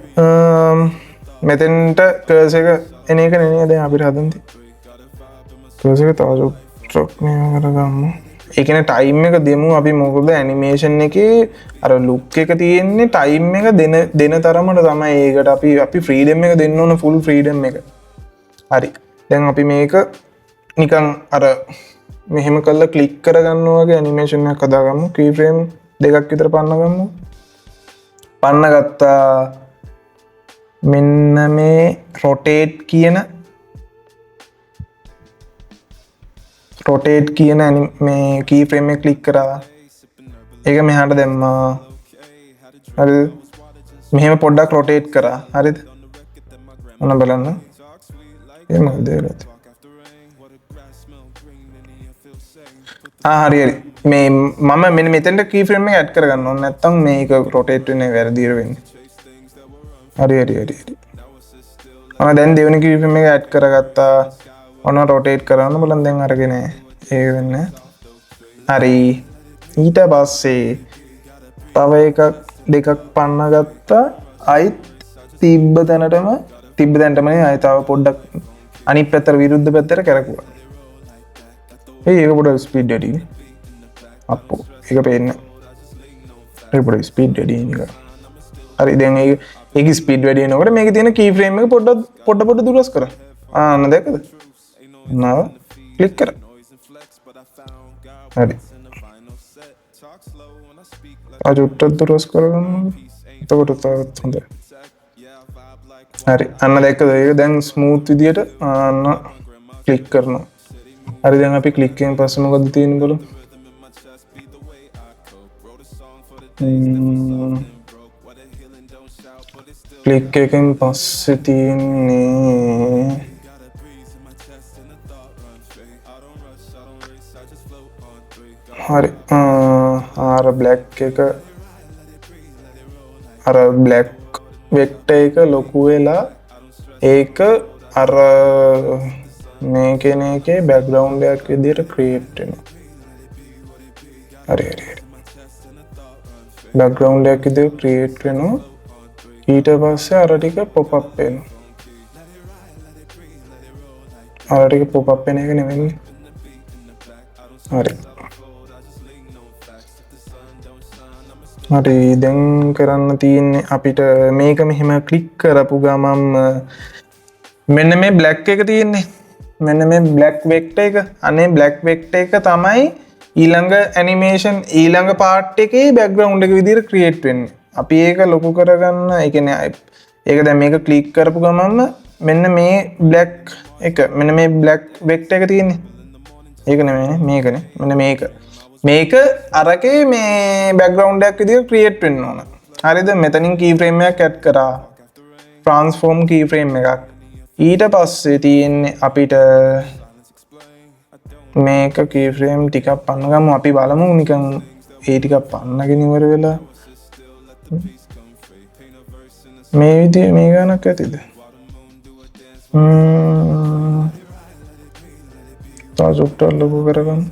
මෙතෙන්ට කර්සර් එක එන එක නෙනේ දැන් අපිට හදන්න තියෙන්නේ. කර්සර් එක තව චොක් මේ කරගමු. ඒ කියන්නේ ටයිම් එක දෙමු අපි. මොකද ඇනිමේෂන් එකේ අර ලුක් එක තියෙන්නේ ටයිම් එක දෙන තරමට තමයි. ඒකට අපි ෆ්‍රීඩම් එක දෙන්න ඕන, ෆුල් ෆ්‍රීඩම් එක. හරි. දැන් අපි මේක නිකන් අර මෙහෙම කරලා ක්ලික් කරගන්නවා වගේ ඇනිමේෂන් එකක් හදාගමු. key frame දෙකක් විතර පන්න ගමු. පන්න ගත්තා. මෙන්න මේ rotate කියන මේ key frame එක ක්ලික් කරා. ඒක මෙහාට දැම්මා. හරිද? මෙහෙම පොඩ්ඩක් rotate කරා. හරිද? ඔන්න බලන්න. එහෙමද ඒක? හරි. මේ මම මෙන්න මෙතෙන්ට key frame එක ඇඩ් කරගන්න ඕනේ. නැත්තම් මේක rotate වෙන්නේ වැරදියට වෙන්නේ. හරි. දැන් දෙවෙනි key frame එක ඇඩ් කරගත්තා. ඔන්න rotate කරන්න බලන්න දැන් අරගෙන ඒක වෙන්නේ. හරි. ඊට පස්සේ තව එකක් දෙකක් පන්න ගත්තා. අයිත් තිබ්බ තැනටම ආයි තව පොඩ්ඩක් අනිත් පැත්තට විරුද්ධ පැත්තට කරකුවා. ඒක පොඩ්ඩක් ස්පීඩ් වැඩිනේ. අප්පෝ ඒක පේන්නේ. ඒක පොඩ්ඩක් ස්පීඩ් වැඩි නිකන්. හරි දැන් ඒක ස්පීඩ් වැඩි වෙනකොට මේකේ තියෙන key frame එක පොඩ දුරස් කරා. දැක්කද? නව ක්ලික් කරා. හරි. අජුට්ටක් දුරස් කරගන්න. එතකොට තවත් හොඳයි. හරි. දැක්කද? ඒක දැන් ස්මූත් විදියට ක්ලික් කරනවා. හරි දැන් අපි ක්ලික් එකෙන් පස්සේ මොකද තියෙන්නේ බලමු. ක්ලික් එකෙන් පස්සේ තියෙන්නේ හරි අර බ්ලැක් එක අර බ්ලැක් වෙක්ටර් එක ලොකු වෙලා ඒක අර මේකේ බෑග්ග්‍රවුන්ඩ් එකක් විදියට ක්‍රියේට් වෙනවා. හරි. බෑග්ග්‍රවුන්ඩ් එකක් විදියට ක්‍රියේට් වෙනවා. ඊට පස්සේ අර ටික පොප් අප් වෙනවා. අර ටික පොප් අප් වෙන එක නෙවෙයි. හරි. දැන් කරන්න තියෙන්නේ අපිට මේක මෙහෙම ක්ලික් කරපු ගමන් මෙන්න මේ බ්ලැක් එක තියෙන්නේ. මෙන්න මේ black vector එක. අනේ black vector එක තමයි ඊළඟ animation ඊළඟ part එකේ background එක විදිහට create වෙන්නේ. අපි ඒක ලොකු කරගන්න, ඒ කියන්නේ ඒක දැන් මේක click කරපු ගමන්ම මෙන්න මේ black එක, මෙන්න මේ black vector එක තියෙන්නේ. ඒක නෙමෙයිනේ, මේකනේ. මෙන්න මේක. මේක අරකේ මේ background එකක් විදිහට create වෙන්න ඕන. හරිද? මෙතනින් keyframe එකක් add කරා. transform keyframe එකක්. ඊට පස්සේ තියෙන්නේ අපිට මේක keyframe ටිකක් පන්න ගමු. අපි බලමු නිකන් ඒ ටිකක් පන්නගෙන ඉවර වෙලා මේ විදිහේ මේ ගණක් ඇතිද? තාසුට්ට ලොකු කරගන්න.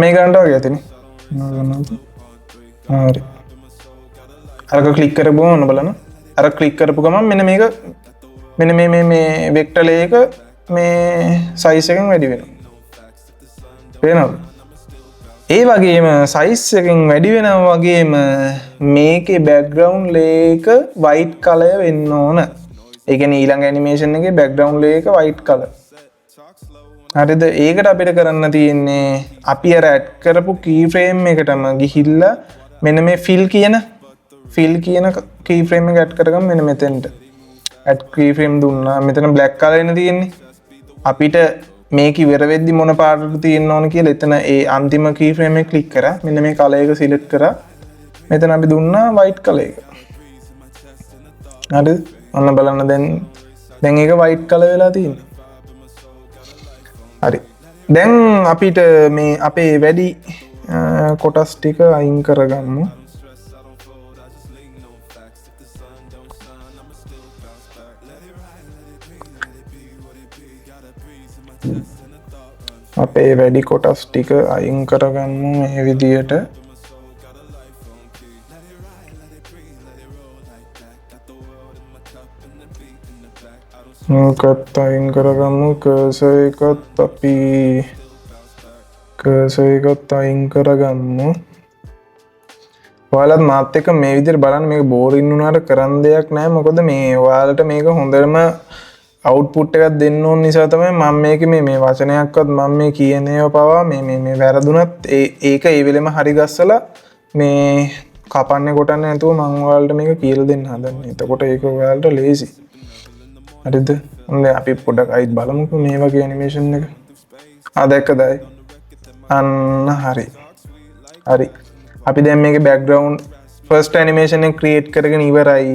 මේ ගන්නට වගේ ඇතිනේ. හරි. අරක ක්ලික් කරපුවම ඔන්න බලන්න. අර ක්ලික් කරපු ගමන් මෙන්න මේක මෙන්න මේ වෙක්ටර් එක මේ සයිස් එකෙන් වැඩි වෙනවා. පේනවද? ඒ වගේම සයිස් එකෙන් වැඩි වෙනවා වගේම මේකේ බෑග්ග්‍රවුන්ඩ් ලේයර් එක white color වෙන්න ඕන. ඒ කියන්නේ ඊළඟ ඇනිමේෂන් එකේ බෑග්ග්‍රවුන්ඩ් ලේයර් එක white color. හරිද? ඒකට අපිට කරන්න තියෙන්නේ අපි අර ඇඩ් කරපු keyframe එකටම ගිහිල්ලා මෙන්න මේ fill කියන keyframe එක ඇඩ් කරගමු මෙන්න මෙතෙන්ට. add keyframe දුන්නා. මෙතන black color එන තියෙන්නේ. අපිට මේක ඉවර වෙද්දි මොන පාටද තියෙන්න ඕන කියලා එතන ඒ අන්තිම keyframe එක ක්ලික් කරා. මෙන්න මේ color එක select කරා. මෙතන අපි දුන්නා white color එක. හරිද? ඔන්න බලන්න දැන් ඒක white color වෙලා තියෙන්නේ. හරි. දැන් අපිට මේ අපේ වැඩි කොටස් ටික අයින් කරගමු. අපේ වැඩි කොටස් ටික අයින් කරගමු මේ විදියට. මොකක්ද අයින් කරගමු. කර්සර් එකත් අයින් කරගමු. ඔයාලත් මාත් එක්ක මේ විදිහට බලන්න. මේක බෝරින් වුණාට කරන්න දෙයක් නැහැ. මොකද මේ ඔයාලට මේක හොඳටම අවුට්පුට් එකක් දෙන්න ඕන නිසා තමයි මම මේක මේ වචනයක්වත් මම මේ කියන ඒවා පවා මේ වැරදුනත් ඒක ඒ වෙලෙම හරි ගස්සලා මේ කපන්නේ කොටන්නේ නැතුව මම ඔයාලට මේක කියලා දෙන්න හදන්නේ. එතකොට ඒක ඔයාලට ලේසි. හරිද? හොඳයි අපි පොඩ්ඩක් අයිත් බලමුකෝ මේ වගේ ඇනිමේෂන් එක. දැක්කද? අන්න හරි. අපි දැන් මේකේ බෑග්ග්‍රවුන්ඩ් ෆස්ට් ඇනිමේෂන් එක ක්‍රියේට් කරගෙන ඉවරයි.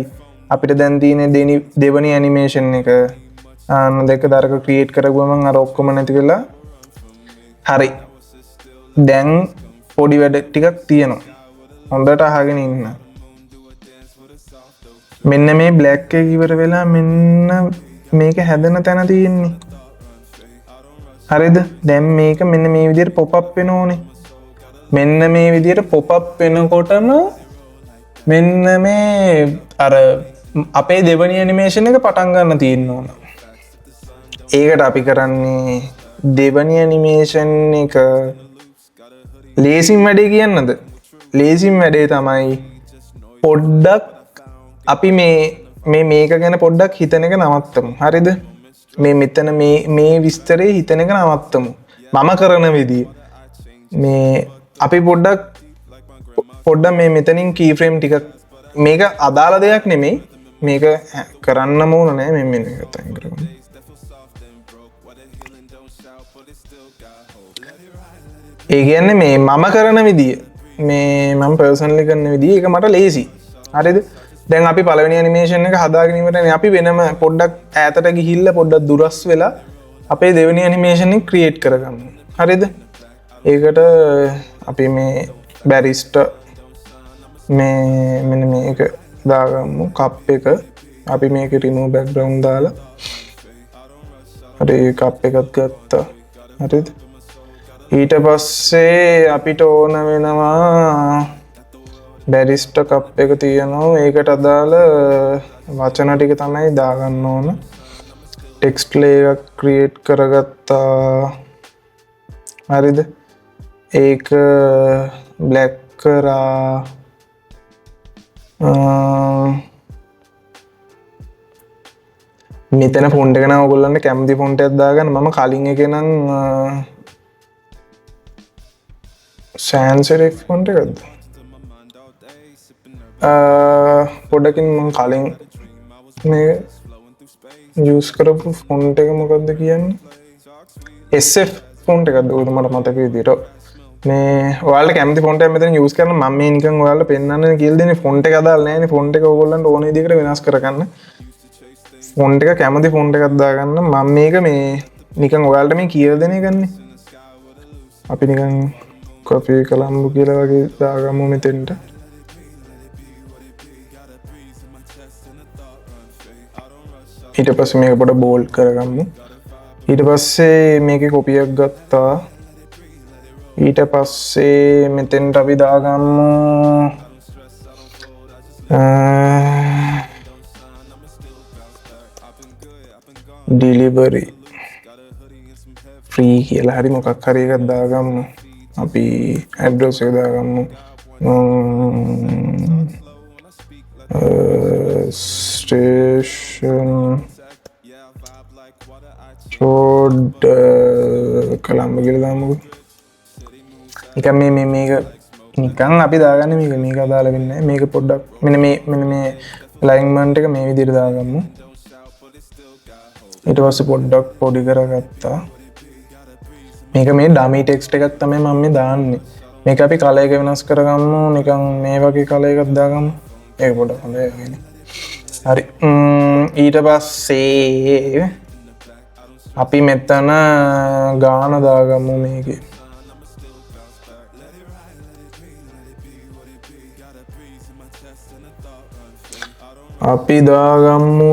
අපිට දැන් තියෙන්නේ දෙවනි ඇනිමේෂන් එක. දෙක දරක ක්‍රියේට් කරගුවම අර ඔක්කොම නැති වෙලා හරි. දැන් පොඩි වැඩ ටිකක් තියෙනවා. හොඳට අහගෙන ඉන්න. මෙන්න මේ බ්ලැක් එක ඉවර වෙලා මෙන්න මේක හැදෙන තැන තියෙන්නේ. හරිද? දැන් මේක මෙන්න මේ විදිහට pop up වෙන ඕනේ. මෙන්න මේ විදිහට pop up වෙනකොටම මෙන්න මේ අර අපේ දෙවනි ඇනිමේෂන් එක පටන් ගන්න තියෙන්න ඕන. ඒකට අපි කරන්නේ දෙවනි ඇනිමේෂන් එක ලේසිම වැඩේ කියන්නද? ලේසිම වැඩේ තමයි පොඩ්ඩක් අපි මේක ගැන පොඩ්ඩක් හිතන එක නවත්තමු. හරිද? මේ මෙතන මේ විස්තරේ හිතන එක නවත්තමු. මම කරන විදිය මේ අපි පොඩ්ඩක් මේ මෙතනින් keyframe ටික මේක අදාළ දෙයක් නෙමෙයි. මේක කරන්න ඕන නෑ. මෙන්න මේක අයින් කරගමු. ඒ කියන්නේ මේ මම කරන විදිය මේ මම පර්සනලි කරන විදිය ඒක මට ලේසි. හරිද? දැන් අපි පළවෙනි ඇනිමේෂන් එක හදාගෙන ඉවරනේ. අපි වෙනම පොඩ්ඩක් ඈතට ගිහිල්ලා පොඩ්ඩක් දුරස් වෙලා අපේ දෙවෙනි ඇනිමේෂන් එක ක්‍රියේට් කරගමු. හරිද? ඒකට අපි මේ බැරිස්ටර් මෙන්න මේක දාගමු. කප් එක අපි මේක රිමූව් බෑග්ග්‍රවුන්ඩ් දාලා හරි කප් එකක් ගත්තා. හරිද? ඊට පස්සේ අපිට ඕන වෙනවා බැරිස්ටර් කප් එක තියෙනවා. ඒකට අදාළ වචන ටික තමයි දාගන්න ඕන. ටෙක්ස්ට් ලේයර් එකක් ක්‍රියේට් කරගත්තා. හරිද? ඒක බ්ලැක් කරා. මෙතන ෆොන්ට් එක නම් ඔයගොල්ලන්ට කැමති ෆොන්ට් එකක් දාගන්න. මම කලින් එකේ නම් sans serif ෆොන්ට් එකක්ද පොඩ්ඩකින් මම කලින් මේ යූස් කරපු ෆොන්ට් එක මොකක්ද කියන්නේ SF ෆොන්ට් එකක්ද ඔය මට මතක විදිහට මේ ඔයාලට කැමති ෆොන්ට් එකක් මෙතන යූස් කරන්න මම මේ නිකන් ඔයාලට පෙන්නන්න කියලා දෙන්නේ ෆොන්ට් එක අදාළ නැහැ නේ ෆොන්ට් එක ඔයගොල්ලන්ට ඕන විදිහකට වෙනස් කරගන්න ෆොන්ට් එක කැමති ෆොන්ට් එකක් දාගන්න මම මේක මේ නිකන් ඔයාලට මේ කියලා දෙන එකන්නේ අපි නිකන් කොපි කළම්බු කියලා වගේ දාගමු මෙතෙන්ට ඊට පස්සේ මේක පොඩ බෝල්ඩ් කරගමු ඊට පස්සේ මේකේ කොපියක් ගත්තා ඊට පස්සේ මෙතෙන්ට අපි දාගමු delivery free කියලා හරි මොකක් හරි එකක් දාගමු අපි ඇඩ්‍රස් එක දාගමු ස්ටේෂන් රෝඩ් කොළඹ කියලා දාමුකෝ නිකන් මේක නිකන් අපි දාගන්නේ මේක අදාළ වෙන්නේ නැහැ මේක පොඩ්ඩක් මෙන්න මේ alignment එක මේ විදිහට දාගමු ඊට පස්සේ පොඩ්ඩක් පොඩි කරගත්තා මේක මේ ඩමි ටෙක්ස්ට් එකක් තමයි මම මේ දාන්නේ මේක අපි කලර් එක වෙනස් කරගමු නිකන් මේ වගේ කලර් එකක් දාගමු ඒක පොඩ්ඩක් හොඳයි වගේ හරි ඊට පස්සේ අපි මෙතන ගාන දාගමු මේකේ අපි දාගමු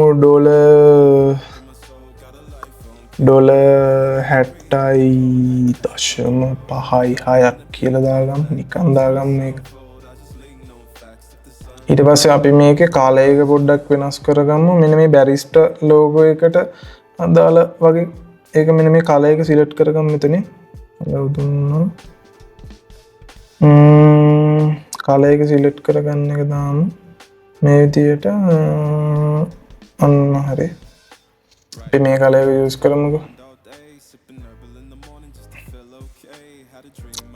$60.56 කියලා දාගමු නිකන් දාගමු මේක ඊට පස්සේ අපි මේකේ කලර් එක පොඩ්ඩක් වෙනස් කරගමු මෙන්න මේ බැරිස්ටා ලෝගෝ එකට අදාළ වගේ ඒක මෙන්න මේ කලර් එක සිලෙක්ට් කරගමු මෙතනින් දුන්නා කලර් එක සිලෙක්ට් කරගන්න එක දාමු මේ විදියට අන්න හරි අපි මේ කලර් එක යූස් කරමුකෝ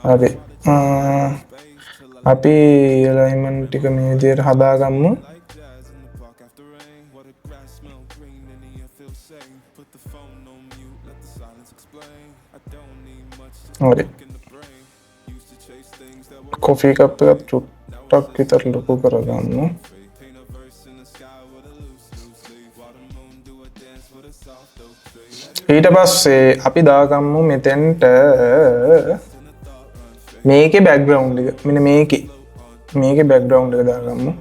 හරි අපි alignment ටික මේ විදියට හදාගමු හරි කොෆි කප් එකක් චුට්ටක් විතර ලොකු කරගමු ඊට පස්සේ අපි දාගමු මෙතෙන්ට මේකේ බෑග්ග්‍රවුන්ඩ් එක මෙන්න මේකේ බෑග්ග්‍රවුන්ඩ් එක දාගමු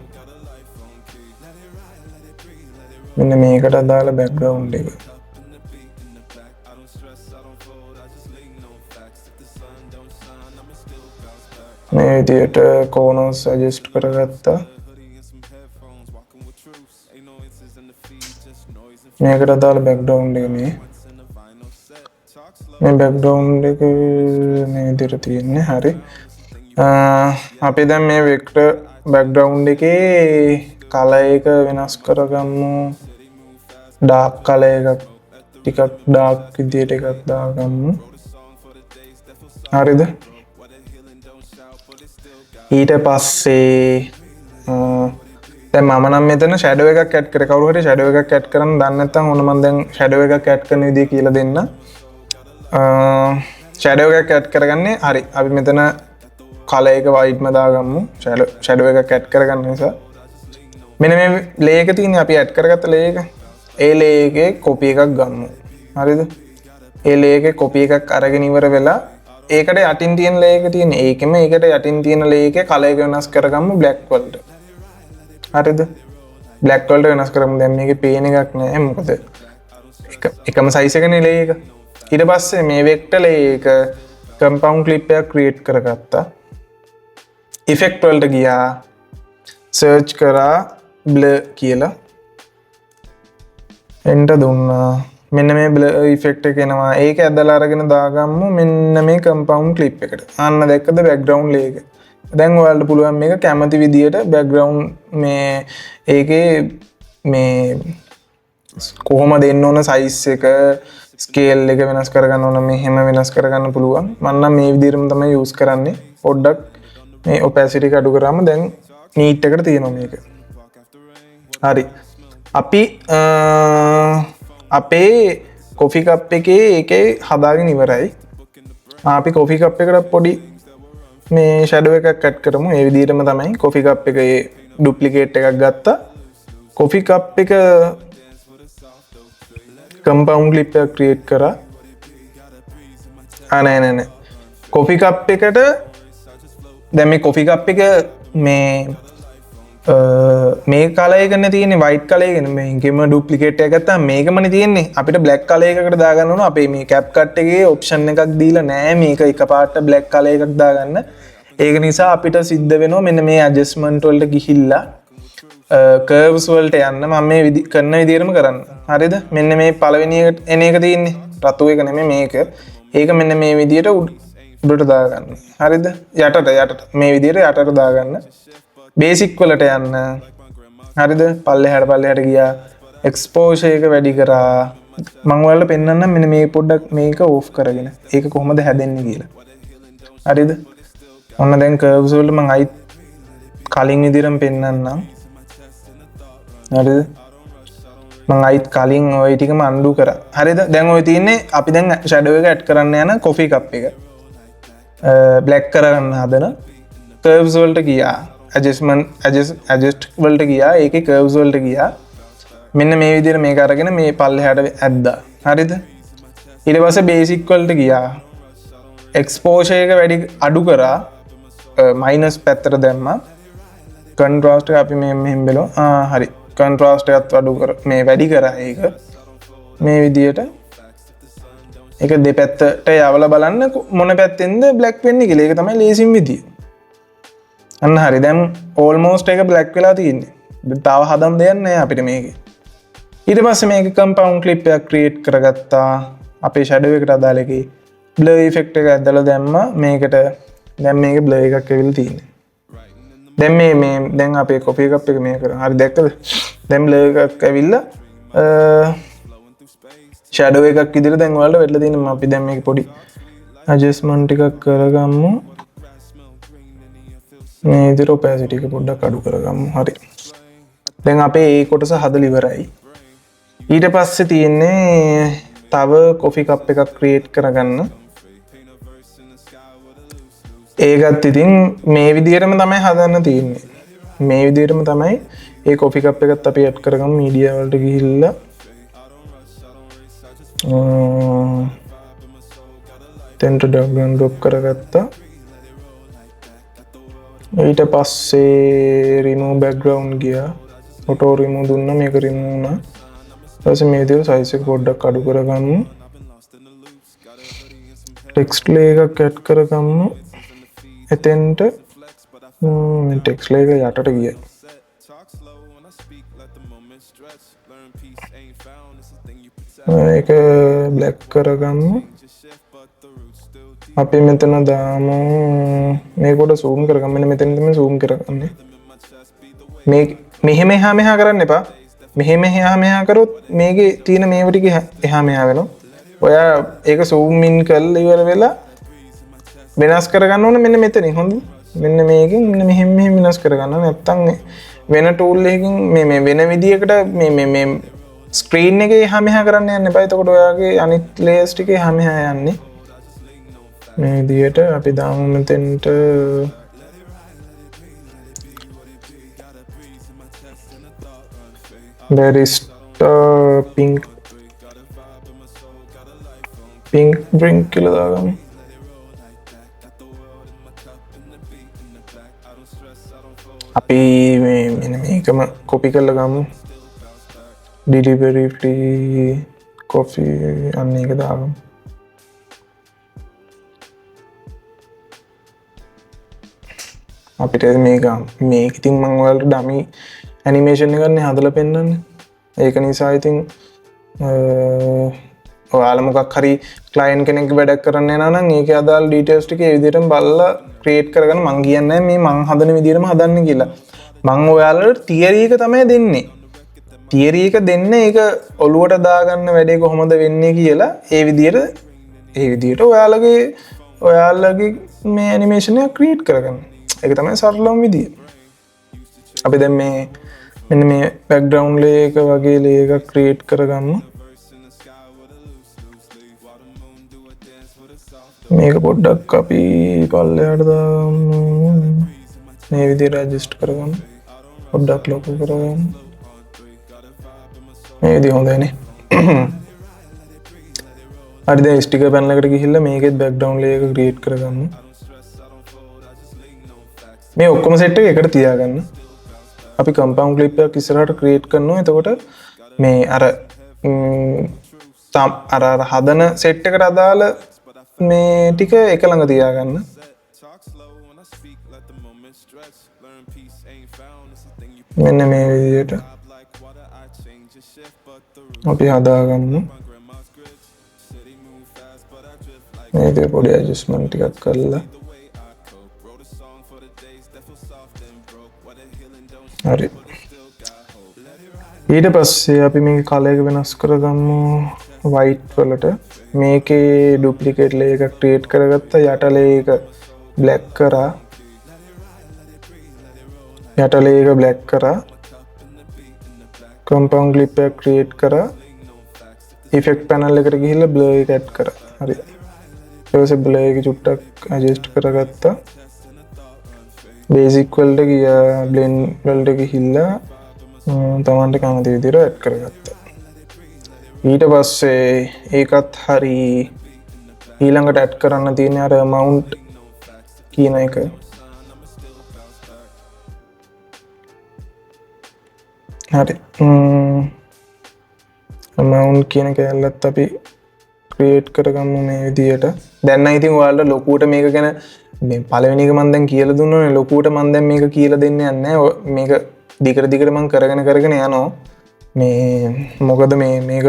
මෙන්න මේකට අදාළ බෑග්ග්‍රවුන්ඩ් එක මේ විදියට කෝනර්ස් ඇඩ්ජස්ට් කරගත්තා මේකට අදාළ බෑග්ග්‍රවුන්ඩ් එක මේ බෑග්ග්‍රවුන්ඩ් එක මේ විදියට තියෙන්නේ හරි අපි දැන් මේ වෙක්ටර් බෑග්ග්‍රවුන්ඩ් එකේ කලර් එක වෙනස් කරගමු ඩාර්ක් කලර් එකක් ටිකක් ඩාර්ක් විදියට එකක් දාගමු හරිද ඊට පස්සේ දැන් මම නම් මෙතන ෂැඩෝ එකක් ඇඩ් කරේ කවුරු හරි ෂැඩෝ එකක් ඇඩ් කරන්න දන්නේ නැත්නම් ඕන මම දැන් ෂැඩෝ එකක් ඇඩ් කරන විදිය කියලා දෙන්න ෂැඩෝ එකක් ඇඩ් කරගන්නේ හරි අපි මෙතන කලර් එක වයිට්ම දාගමු ෂැඩෝ එකක් ඇඩ් කරගන්න නිසා මෙන්න මේ ලේ එක තියෙන්නේ අපි ඇඩ් කරගත්ත ලේ එක ඒ ලේ එකේ කොපි එකක් ගමු හරිද ඒ ලේ එකේ කොපි එකක් අරගෙන ඉවර වෙලා ඒකට යටින් තියෙන ලේ එක තියෙන ඒකෙම ඒකට යටින් තියෙන ලේ එකේ කලර් එක වෙනස් කරගමු බ්ලැක් වලට හරිද බ්ලැක් වලට වෙනස් කරමු දැන් මේකේ පේන එකක් නෑ මොකද එකම සයිස් එකනේ ලේ එක ඊට පස්සේ මේ වෙක්ටර් ලේ එක කම්පවුන්ඩ් ක්ලිප් එකක් ක්‍රියේට් කරගත්තා ඉෆෙක්ට් වලට ගියා සර්ච් කරා බ්ලර් කියලා එන්ටර් දුන්නා මෙන්න මේ බ්ලර් ඉෆෙක්ට් එක එනවා ඒක ඇදලා අරගෙන දාගමු මෙන්න මේ කම්පවුන්ඩ් ක්ලිප් එකට අන්න දැක්කද බෑග්ග්‍රවුන්ඩ් ලේ එක දැන් ඔයාලට පුළුවන් මේක කැමති විදියට බෑග්ග්‍රවුන්ඩ් මේ ඒකේ මේ කොහොම දෙන්න ඕන සයිස් එක ස්කේල් එක වෙනස් කරගන්න ඕන මෙහෙම වෙනස් කරගන්න පුළුවන්. මම නම් මේ විදිහටම තමයි යූස් කරන්නේ. පොඩ්ඩක් මේ ඔපැසිටි එක අඩු කරාම දැන් නීට් එකට තියෙනවා මේක. හරි. අපි අපේ කොෆි කප් එකේ ඒකේ හදාගෙන ඉවරයි. අපි කොෆි කප් එකට පොඩි මේ ෂැඩෝ එකක් ඇඩ් කරමු. ඒ විදිහටම තමයි කොෆි කප් එකේ ඩුප්ලිකේට් එකක් ගත්තා. කොෆි කප් එක කම්පවුන්ඩ් ක්ලිප් එකක් ක්‍රියේට් කරා. නෑ කොෆි කප් එකට දැන් මේ කොෆි කප් එක මේ කලර් එකනේ තියෙන්නේ වයිට් කලර් එකනේ. මේකෙම ඩුප්ලිකේට් එකක් ගත්තා මේකමනේ තියෙන්නේ. අපිට බ්ලැක් කලර් එකකට දාගන්න ඕන. අපේ මේ කැප් කට් එකේ ඔප්ෂන් එකක් දීලා නෑ මේක එකපාරට බ්ලැක් කලර් එකක් දාගන්න. ඒක නිසා අපිට සිද්ධ වෙනවා මෙන්න මේ ඇඩ්ජස්ට්මන්ට් වලට ගිහිල්ලා කර්ව්ස් වලට යන්න. මම මේ කරන විදිහටම කරන්න. හරිද? මෙන්න මේ පළවෙනි එකට එන එක තියෙන්නේ. රතු එක නෙමෙයි මේක. ඒක මෙන්න මේ විදිහට උඩට දාගන්න. හරිද? යටට මේ විදිහට යටට දාගන්න. බේසික් වලට යන්න. හරිද? පල්ලෙහාට ගියා. එක්ස්පෝෂර් එක වැඩි කරා. මම ඔයාලට පෙන්නන්නම් මෙන්න මේ පොඩ්ඩක් මේක ඕෆ් කරගෙන. ඒක කොහොමද හැදෙන්නේ කියලා. හරිද? ඔන්න දැන් කර්ව්ස් වලට මම අයිත් කලින් විදිහටම පෙන්නන්නම්. හරිද? මම අයිත් කලින් ওই ටිකම අන්ඩු කරා. හරිද? දැන් ඔය තියෙන්නේ අපි දැන් ෂැඩෝ එක ඇඩ් කරන්න යන කොෆි කප් එක. බ්ලැක් කරගන්න හදන කර්ව්ස් වලට ගියා. ඇඩ්ජස්ට් වලට ගියා. ඒකේ කර්ව්ස් වලට ගියා. මෙන්න මේ විදිහට මේක අරගෙන මේ පල්ලෙහාට ඇද්දා. හරිද? ඊට පස්සේ බේසික් වලට ගියා. එක්ස්පෝෂර් එක වැඩි අඩු කරා. මයිනස් පැත්තට දැම්මා. කන්ට්‍රාස්ට් එක අපි මෙහෙම බලමු. හරි. කන්ට්‍රාස්ට් එකත් අඩු කර මේ වැඩි කරා ඒක. මේ විදිහට ඒක දෙපැත්තට යවලා බලන්න මොන පැත්තෙන්ද බ්ලැක් වෙන්නේ කියලා. ඒක තමයි ලේසිම විදිය. අන්න හරි. දැන් ඕල්මෝස්ට් එක බ්ලැක් වෙලා තියෙන්නේ. තව හදන්න දෙයක් නැහැ අපිට මේකේ. ඊට පස්සේ මේක කම්පවුන්ඩ් ක්ලිප් එකක් ක්‍රියේට් කරගත්තා. අපේ ෂැඩෝ එකට අදාළ එකේ බ්ලර් ඉෆෙක්ට් එක ඇදලා දැම්මා මේකට. දැන් මේක බ්ලර් එකක් ඇවිල්ලා තියෙන්නේ. දැන් මේ දැන් අපේ කොෆි කප් එක මේ කරා. හරි දැක්කද? දැන් බ්ලර් එකක් ඇවිල්ලා ෂැඩෝ එකක් විදිහට දැන් ඔයාලට වැටලා තියෙනවා. අපි දැන් මේක පොඩි ඇඩ්ජස්ට්මන්ට් එකක් කරගමු. මේ විදිහට ඔපැසිටි එක පොඩ්ඩක් අඩු කරගමු. හරි. දැන් අපේ ඒ කොටස හදලා ඉවරයි. ඊට පස්සේ තියෙන්නේ තව කොෆි කප් එකක් ක්‍රියේට් කරගන්න. ඒකත් ඉතින් මේ විදිහටම තමයි හදන්න තියෙන්නේ. මේ විදිහටම තමයි ඒ කොෆි කප් එකත් අපි ඇඩ් කරගමු. මීඩියා වලට ගිහිල්ලා තෙන්ට ඩ්‍රොප් කරගත්තා. ඊට පස්සේ රිමූව් බෑග්ග්‍රවුන්ඩ් ගියා. ෆොටෝ රිමූව් දුන්නා. මේක රිමූව් වුණා. ඊට පස්සේ මේ විදිහට සයිස් එක පොඩ්ඩක් අඩු කරගමු. ටෙක්ස්ට් ලේයර් එකක් ඇඩ් කරගමු. එතෙන්ට මේ ටෙක්ස්ට් ලේයර් එක යටට ගියා. ඒක බ්ලැක් කරගමු. අපි මෙතන දාමු. මේක පොඩ zoom කරගමු. මෙන්න මෙතන තමයි zoom කරගන්නේ. මේ මෙහෙම එහා මෙහා කරන්න එපා. මෙහෙම එහා මෙහා කරොත් මේකේ තියෙන මේව ටික එහා මෙහා වෙනවා. ඔයා ඒක zoom in කරලා ඉවර වෙලා වෙනස් කරගන්න ඕනේ මෙන්න මෙතනින්. හොඳයි. මෙන්න මේකෙන් මෙන්න මෙහෙම වෙනස් කරගන්න. නැත්තම් වෙන tool එකකින් මේ වෙන විදියකට මේ ස්ක්‍රීන් එකේ එහා මෙහා කරන්න යන්න එපා. එතකොට ඔයාගේ අනිත් layers ටික එහා මෙහා යන්නේ. මේ විදියට අපි දාමු මෙතෙන්ට barista pink drink කියලා දාගමු. අපි මෙන්න මේකම කොපි කරලා ගමු. delivery free coffee අන්න ඒක දාගමු. අපිට මේක ඉතින් මම ඔයාලට ඩමි ඇනිමේෂන් එකක් නේ හදලා පෙන්නන්නේ. ඒක නිසා ඉතින් ඔයාලා මොකක් හරි ක්ලයන්ට් කෙනෙක් වැඩක් කරන්න යනවා නම් ඒකේ අදාළ ඩීටේල්ස් ටික ඒ විදිහටම බලලා ක්‍රියේට් කරගෙන මං කියන්නේ මේ මං හදන විදිහටම හදන්න කියලා. මං ඔයාලට තියරි එක තමයි දෙන්නේ. තියරි එක දෙන්න ඒක ඔලුවට දාගන්න වැඩේ කොහොමද වෙන්නේ කියලා ඒ විදියට ඔයාලගේ මේ ඇනිමේෂනය ක්‍රියේට් කරගන්න. ඒක තමයි සරලම විදිය. අපි දැන් මේ මෙන්න මේ බෑග්ග්‍රවුන්ඩ් ලේයර් එක වගේ ලේයර් එකක් ක්‍රියේට් කරගමු. මේක පොඩ්ඩක් අපි පල්ලෙහාට දාමු. මේ විදියට ඇඩ්ජස්ට් කරගමු. පොඩ්ඩක් ලොකු කරගමු. මේ විදිය හොඳයිනේ. හරි දැන් ස්ටිකර් පැනල් එකට ගිහිල්ලා මේකෙත් බෑග්ග්‍රවුන්ඩ් ලේයර් එක ක්‍රියේට් කරගමු. මේ ඔක්කොම සෙට් එක එකට තියාගන්න. අපි කම්පවුන්ඩ් ක්ලිප් එකක් ඉස්සරහට ක්‍රියේට් කරනවා. එතකොට මේ අර හදන සෙට් එකට අදාළ මේ ටික එක ළඟ තියාගන්න. මෙන්න මේ විදිහට අපි හදාගමු. මේක පොඩි ඇඩ්ජස්ට්මන්ට් ටිකක් කරලා හරි. ඊට පස්සේ අපි මේක කලර් එක වෙනස් කරගමු white වලට. මේකේ ඩුප්ලිකේට් ලේයර් එකක් ක්‍රියේට් කරගත්තා. යට ලේයර් එක black කරා. කම්පවුන්ඩ් ක්ලිප් එකක් ක්‍රියේට් කරා. ඉෆෙක්ට් පැනල් එකට ගිහිල්ලා බ්ලර් එක ඇඩ් කරා. හරි. ඊට පස්සේ බ්ලර් එක චුට්ටක් ඇඩ්ජස්ට් කරගත්තා. බේසික් වලට ගියා. බ්ලෙන්ඩ් වලට ගිහිල්ලා තමන්ට කැමති විදිහට ඇඩ් කරගත්තා. ඊට පස්සේ ඒකත් හරි. ඊළඟට ඇඩ් කරන්න තියෙන්නේ අර amount කියන එක. හරි. amount කියන කැලලත් අපි ක්‍රියේට් කරගමු මේ විදියට. දැන් නම් ඉතින් ඔයාලට ලොකුවට මේක ගැන මේ පළවෙනි එක මම දැන් කියලා දුන්නානේ. ලොකුවට මම දැන් මේක කියලා දෙන්නේ නැහැ. මේක දිගට මම කරගෙන යනවා. මේ මොකද මේක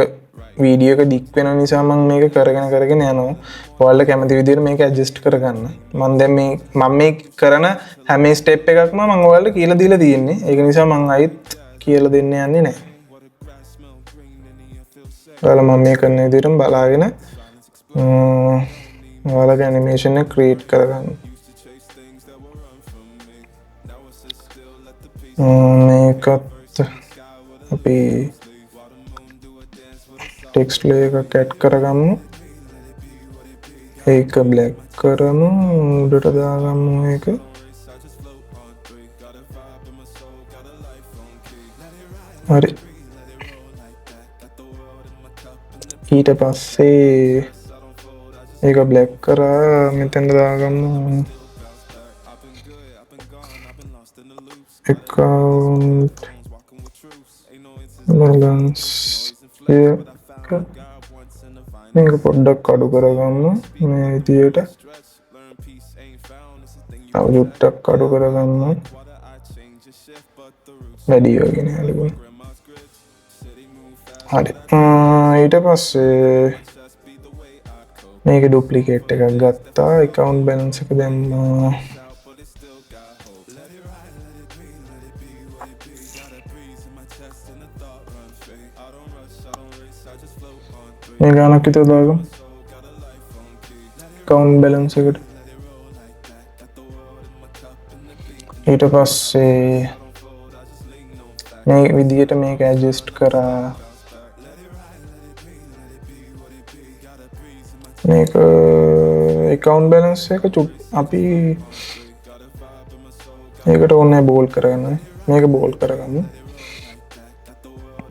වීඩියෝ එක දික් වෙන නිසා මම මේක කරගෙන යනවා. ඔයාලට කැමති විදියට මේක ඇඩ්ජස්ට් කරගන්න. මම දැන් මම මේ කරන හැම ස්ටෙප් එකක්ම මම ඔයාලට කියලා දීලා තියෙන්නේ. ඒක නිසා මම ආයෙත් කියලා දෙන්න යන්නේ නැහැ. ඔයාලා මම මේ කරන විදිහටම බලාගෙන ඔයාලගේ ඇනිමේෂන් එක ක්‍රියේට් කරගන්න. මේකත් අපි ටෙක්ස්ට් ලේයර් එකක් ඇඩ් කරගමු. ඒක බ්ලැක් කරමු. උඩට දාගමු ඒක. හරි. ඊට පස්සේ ඒක බ්ලැක් කරා. මෙතෙන්ට දාගමු account balance එක. මේක පොඩ්ඩක් අඩු කරගමු මේ විදියට. තව චුට්ටක් අඩු කරගමු. වැඩි වගේ නේ අඩු. හරි. ඊට පස්සේ මේක ඩුප්ලිකේට් එකක් ගත්තා. account balance එක දැම්මා. මේ ගානක් විතර දාගමු account balance එකට. ඊට පස්සේ මේ විදියට මේක ඇඩ්ජස්ට් කරා. මේක account balance එක අපි මේකට ඕනේ බෝල් කරගන්න. මේක බෝල් කරගමු.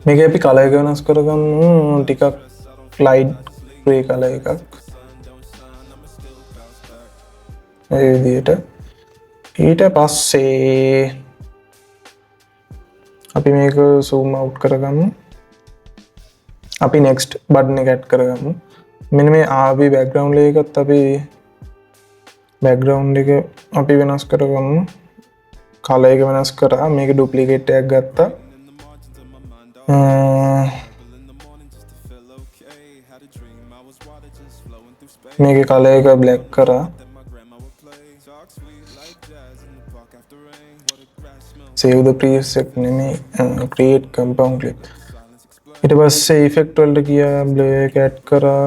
මේක අපි කලර් එක වෙනස් කරගමු ටිකක් light grey කලර් එකක්. ඒ විදියට. ඊට පස්සේ අපි මේක zoom out කරගමු. අපි next button එක add කරගමු. මෙන්න මේ RB background layer එකත් අපි background එක අපි වෙනස් කරගමු. color එක වෙනස් කරා. මේක duplicate එකක් ගත්තා. මේකේ color එක black කරා. save the preset නෙමෙයි create compound clip. ඊට පස්සේ ඉෆෙක්ට් වලට ගියා බ්ලර් එක ඇඩ් කරා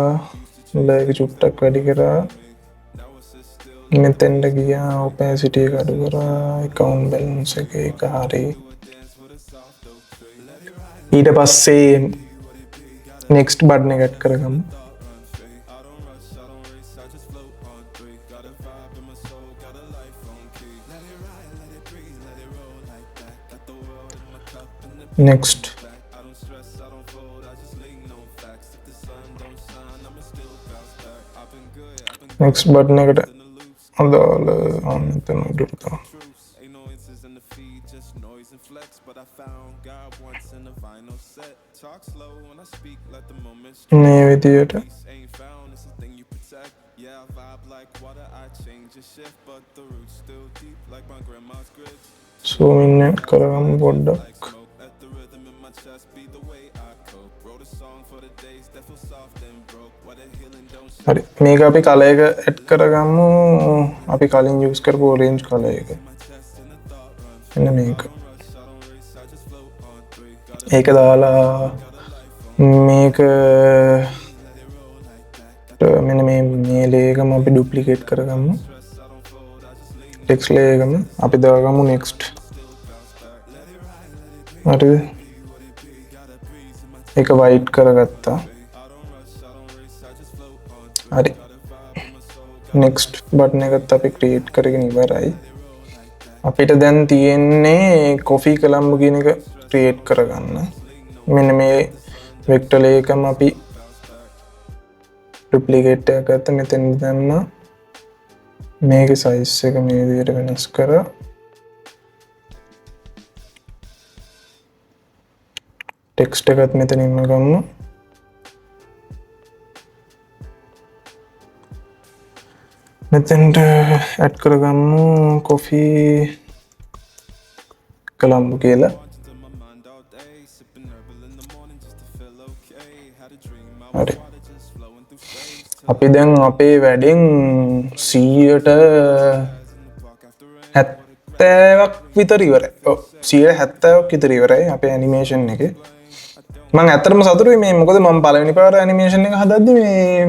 බ්ලර් එක චුට්ටක් වැඩි කරා මෙතෙන්ට ගියා ඔපැසිටි එක අඩු කරා account balance එක හරි ඊට පස්සේ next button එක ඇඩ් කරගමු next next button එකට අදාළ මෙතන උඩට මේ විදියට zoom in කරගමු පොඩ්ඩක් හරි මේක අපි කලර් එක ඇඩ් කරගමු අපි කලින් යූස් කරපු orange කලර් එක මෙන්න මේක ඒක දාලා මේක මෙන්න මේ layer එකම අපි duplicate කරගමු text layer එකම අපි දාගමු next හරිද ඒක white කරගත්තා හරි next button එකත් අපි create කරගෙන ඉවරයි අපිට දැන් තියෙන්නේ coffee column කියන එක create කරගන්න මෙන්න මේ vector layer එකම අපි duplicate එකක් ගත්ත මෙතෙන් දැම්මා මේකේ size එක මේ විදිහට වෙනස් කරා text එකත් මෙතනින්ම ගමු මෙතෙන්ට ඇඩ් කරගමු coffee column කියලා හරි අපි දැන් අපේ වැඩෙන් 100ට 70ක් විතර ඉවරයි. ඔව් 170ක් විතර ඉවරයි අපේ ඇනිමේෂන් එකේ. මම ඇත්තටම සතුටුයි මේ මොකද මම පළවෙනි පාර ඇනිමේෂන් එක හදද්දි මේ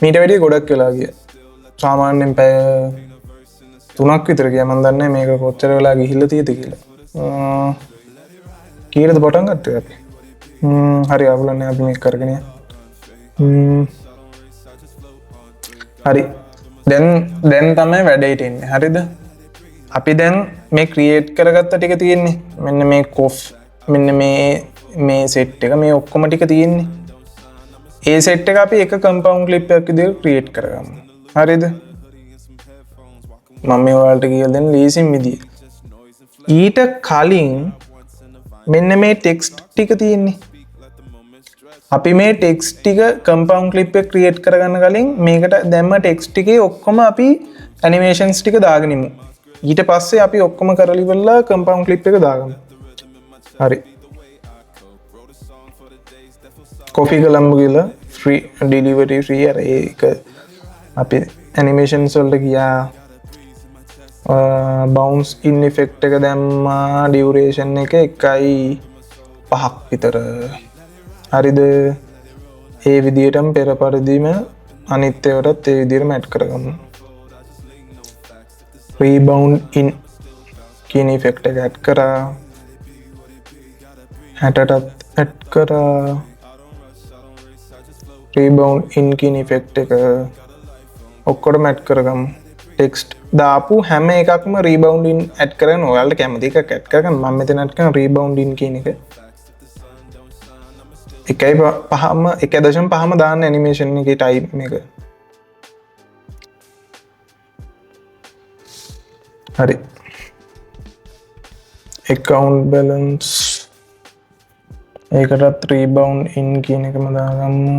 මීට වැඩිය ගොඩක් වෙලා ගියා. සාමාන්‍යයෙන් පැය 3ක් විතර ගියා මම දන්නේ මේක කොච්චර වෙලා ගිහිල්ලා තියෙද කියලා. කීයද පටන් ගත්තේ අපි? හරි අවුලන්නේ අපි මේක කරගෙන යන්න. හරි දැන් තමයි වැඩේට එන්නේ හරිද අපි දැන් මේ ක්‍රියේට් කරගත්ත ටික තියෙන්නේ මෙන්න මේ කොෆ් මෙන්න මේ සෙට් එක මේ ඔක්කොම ටික තියෙන්නේ ඒ සෙට් එක අපි එක කම්පවුන්ඩ් ක්ලිප් එකක් විදිහට ක්‍රියේට් කරගමු හරිද මම මේ ඔයාලට කියලා දෙන්න ලීසින් විදිය ඊට කලින් මෙන්න මේ ටෙක්ස්ට් ටික තියෙන්නේ අපි මේ ටෙක්ස්ට් ටික කම්පවුන්ඩ් ක්ලිප් එක ක්‍රියේට් කරගන්න කලින් මේකට දැම්ම ටෙක්ස්ට් ටිකේ ඔක්කොම අපි ඇනිමේෂන්ස් ටික දාගෙන ඉමු. ඊට පස්සේ අපි ඔක්කොම කරලා ඉවරලා කම්පවුන්ඩ් ක්ලිප් එක දාගමු. හරි. කොපි කළාම කියලා ෆ්‍රී ඩෙලිවරි ෆ්‍රී අර ඒක අපි ඇනිමේෂන්ස් වලට ගියා. බවුන්ස් ඉන් ඉෆෙක්ට් එක දැම්මා ඩියුරේෂන් එක 1.5ක් විතර. හරිද ඒ විදිහටම පෙර පරිදිම අනිත් ඒවාටත් ඒ විදිහටම ඇඩ් කරගමු rebound in කියන ඉෆෙක්ට් එක ඇඩ් කරා 60ටත් ඇඩ් කරා rebound in කියන ඉෆෙක්ට් එක ඔක්කොටම ඇඩ් කරගමු ටෙක්ස්ට් දාපු හැම එකක්ම rebound in ඇඩ් කරගෙන ඔයාලට කැමති එකක් ඇඩ් කරගන්න මම මෙතන ඇඩ් කරන rebound in කියන එක 1.5ම දාන්න ඇනිමේෂන් එකේ ටයිප් එක. හරි. account balance ඒකටත් rebound in කියන එකම දාගමු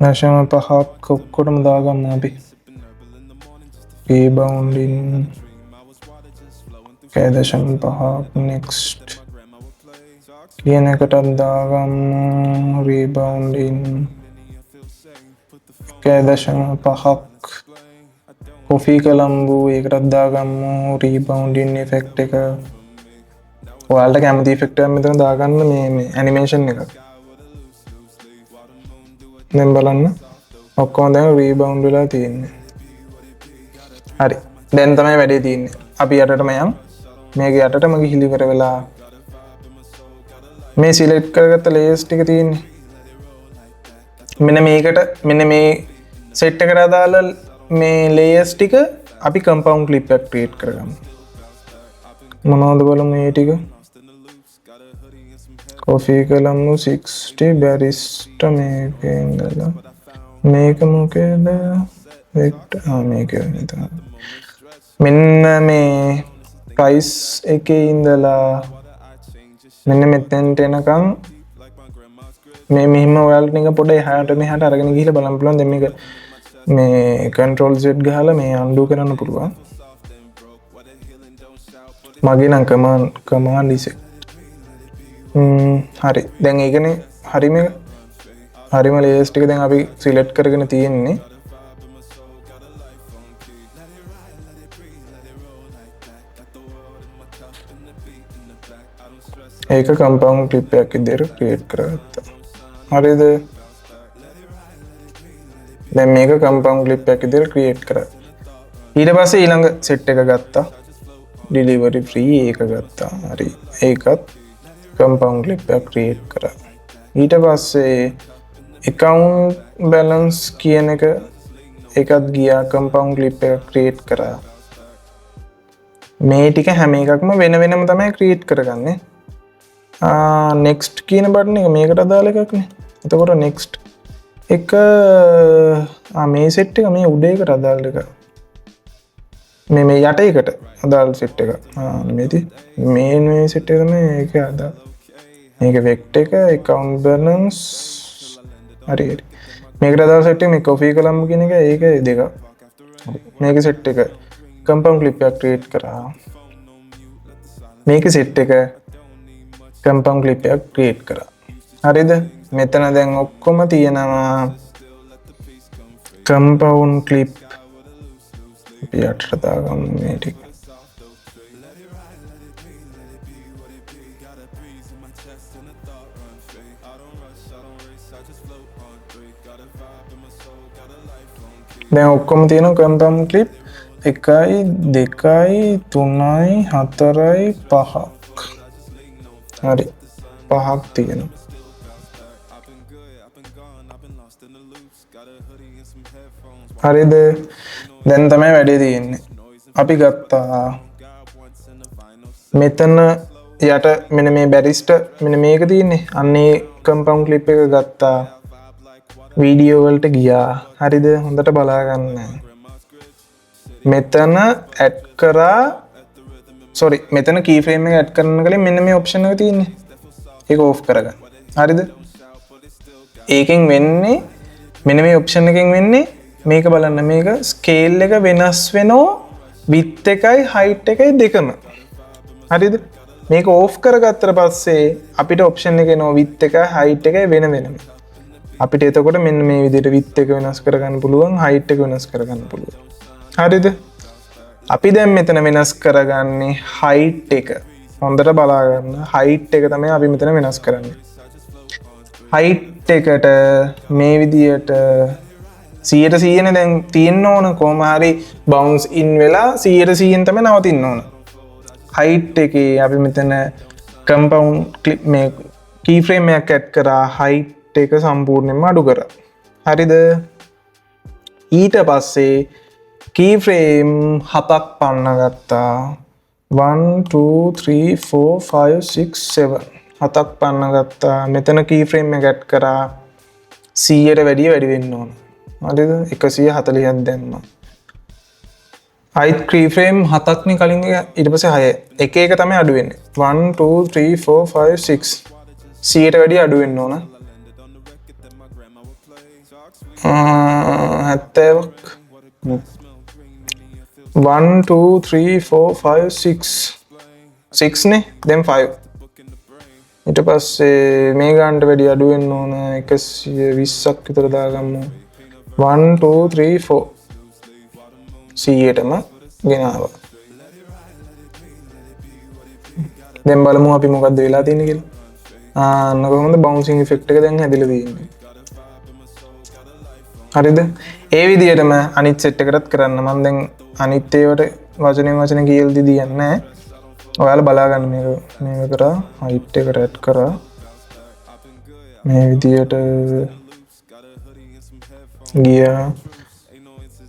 1.5ක් ඔක්කොටම දාගමු අපි. rebound in 1.5ක් next කියන එකට දාගමු rebound in 1.5ක් කොෆි කළම්බු ඒකටත් දාගමු rebound in effect එක ඔයාලට කැමති ඉෆෙක්ට් එකක් මෙතන දාගන්න මේ ඇනිමේෂන් එකක්. දැන් බලන්න ඔක්කොම දැන් රීබවුන්ඩ් වෙලා තියෙන්නේ. හරි. දැන් තමයි වැඩේ තියෙන්නේ. අපි යටටම යමු. මේක යටටම ගිහිලි ඉවර වෙලා මේ සිලෙක්ට් කරගත්ත ලේයර්ස් ටික තියෙන්නේ. මෙන්න මේ සෙට් එකට අදාළ මේ ලේයර්ස් ටික අපි කම්පවුන්ඩ් ක්ලිප් එකක් ක්‍රියේට් කරගමු. මොනවද බලමු මේ ටික. කොෆී කලම්මු 60 බැරිස්ට මේකේ ඉඳලා මේක මොකේද වෙක්ටර් මේක නේද. මෙන්න මේ ප්‍රයිස් එකේ ඉඳලා මෙන්න මෙතෙන්ට එනකම් මේ මෙහිම ඔයාලට නිකන් පොඩ්ඩක් එහාට මෙහාට අරගෙන ගිහිල්ලා බලන්න පුළුවන්. දැන් මේක මේ control z ගහලා මේ undo කරන්න පුළුවන්. මගේ නම් command Z. හරි. දැන් ඒකනේ හරිම layers ටික දැන් අපි select කරගෙන තියෙන්නේ. ඒක compound clip එකක් විදිහට create කරගත්තා. හරිද? දැන් මේක compound clip එකක් විදිහට create කරා. ඊට පස්සේ ඊළඟ set එක ගත්තා. delivery free ඒක ගත්තා. හරි. ඒකත් compound clip එකක් create කරා. ඊට පස්සේ account balance කියන එක ඒකත් ගියා compound clip එකක් create කරා. මේ ටික හැම එකක්ම වෙන වෙනම තමයි create කරගන්නේ. next කියන බටන් එක මේකට අදාළ එකක් නේ. එතකොට next එක මේ set එක මේ උඩ එකට අදාළ එක. මේ යට එකට අදාළ set එක. නෙමෙයි. මේ set එක තමයි ඒක අදාළ. මේක vector එක account balance හරි. මේකට අදාළ set එක මේ coffee column කියන එක ඒක දෙක. මේක set එක compound clip එකක් create කරා. මේක set එක compound clip එකක් create කරා. හරිද? මෙතන දැන් ඔක්කොම තියෙනවා compound clip. අපි යටට දාගමු මේ ටික. දැන් ඔක්කොම තියෙනවා compound clip 1 2 3 4 5ක්. හරි. 5ක් තියෙනවා. හරිද? දැන් තමයි වැඩේ තියෙන්නේ. අපි ගත්තා මෙතන යට මෙන්න මේ බැරිස්ට මෙන්න මේක තියෙන්නේ. අන්නේ compound clip එක ගත්තා. වීඩියෝ වලට ගියා. හරිද? හොඳට බලා ගන්න. මෙතන ඇඩ් කරා මෙතන keyframe එක ඇඩ් කරන කලින් මෙන්න මේ option එක තියෙන්නේ. ඒක off කරගන්න. හරිද? ඒකෙන් වෙන්නේ මෙන්න මේ option එකෙන් වෙන්නේ මේක බලන්න මේක scale එක වෙනස් වෙනෝ width එකයි height එකයි දෙකම. හරිද? මේක off කරගත්තට පස්සේ අපිට option එක එනවා width එකයි height එකයි වෙන වෙනම. අපිට එතකොට මෙන්න මේ විදිහට width එක වෙනස් කරගන්න පුළුවන් height එක වෙනස් කරගන්න පුළුවන්. හරිද? අපි දැන් මෙතන වෙනස් කරගන්නේ height එක. හොඳට බලා ගන්න. height එක තමයි අපි මෙතන වෙනස් කරන්නේ. height එකට මේ විදිහට 100% නේ දැන් තියෙන්න ඕන. කොහොම හරි bounce in වෙලා 100% තමයි නවතින්න ඕන. height එකේ අපි මෙතන compound clip මේ keyframe එකක් add කරා. height එක සම්පූර්ණයෙන්ම අඩු කරා. හරිද? ඊට පස්සේ keyframe 7ක් පන්න ගත්තා. 1 2 3 4 5 6 7 7ක් පන්න ගත්තා. මෙතන keyframe එක add කරා 100ට වැඩි වෙන්න ඕන. හරිද? 140ක් දැම්මා. height keyframe 7ක් නේ කලින් එක. ඊට පස්සේ 6 එක එක තමයි අඩු වෙන්නේ. 1 2 3 4 5 6 100ට වැඩි අඩු වෙන්න ඕන. 70ක් 1 2 3 4 5 6 6 නේ. දැන් 5. ඊට පස්සේ මේ ගානට වැඩි අඩු වෙන්න ඕන 120ක් විතර දාගමු. 1 2 3 4 100ටම ගෙනාවා. දැන් බලමු අපි මොකද්ද වෙලා තියෙන්නේ කියලා. අන්න කොහොමද බවුන්සිං ඉෆෙක්ට් එක දැන් හැදිලා තියෙන්නේ. හරිද? ඒ විදිහටම අනිත් සෙට් එකටත් කරන්න. මම දැන් අනිත් ඒවට වචන කියලා දෙන්නේ නැහැ. ඔයාලා බලා ගන්න මේක කරා හයිට් එකට ඇඩ් කරා. මේ විදිහට ගියා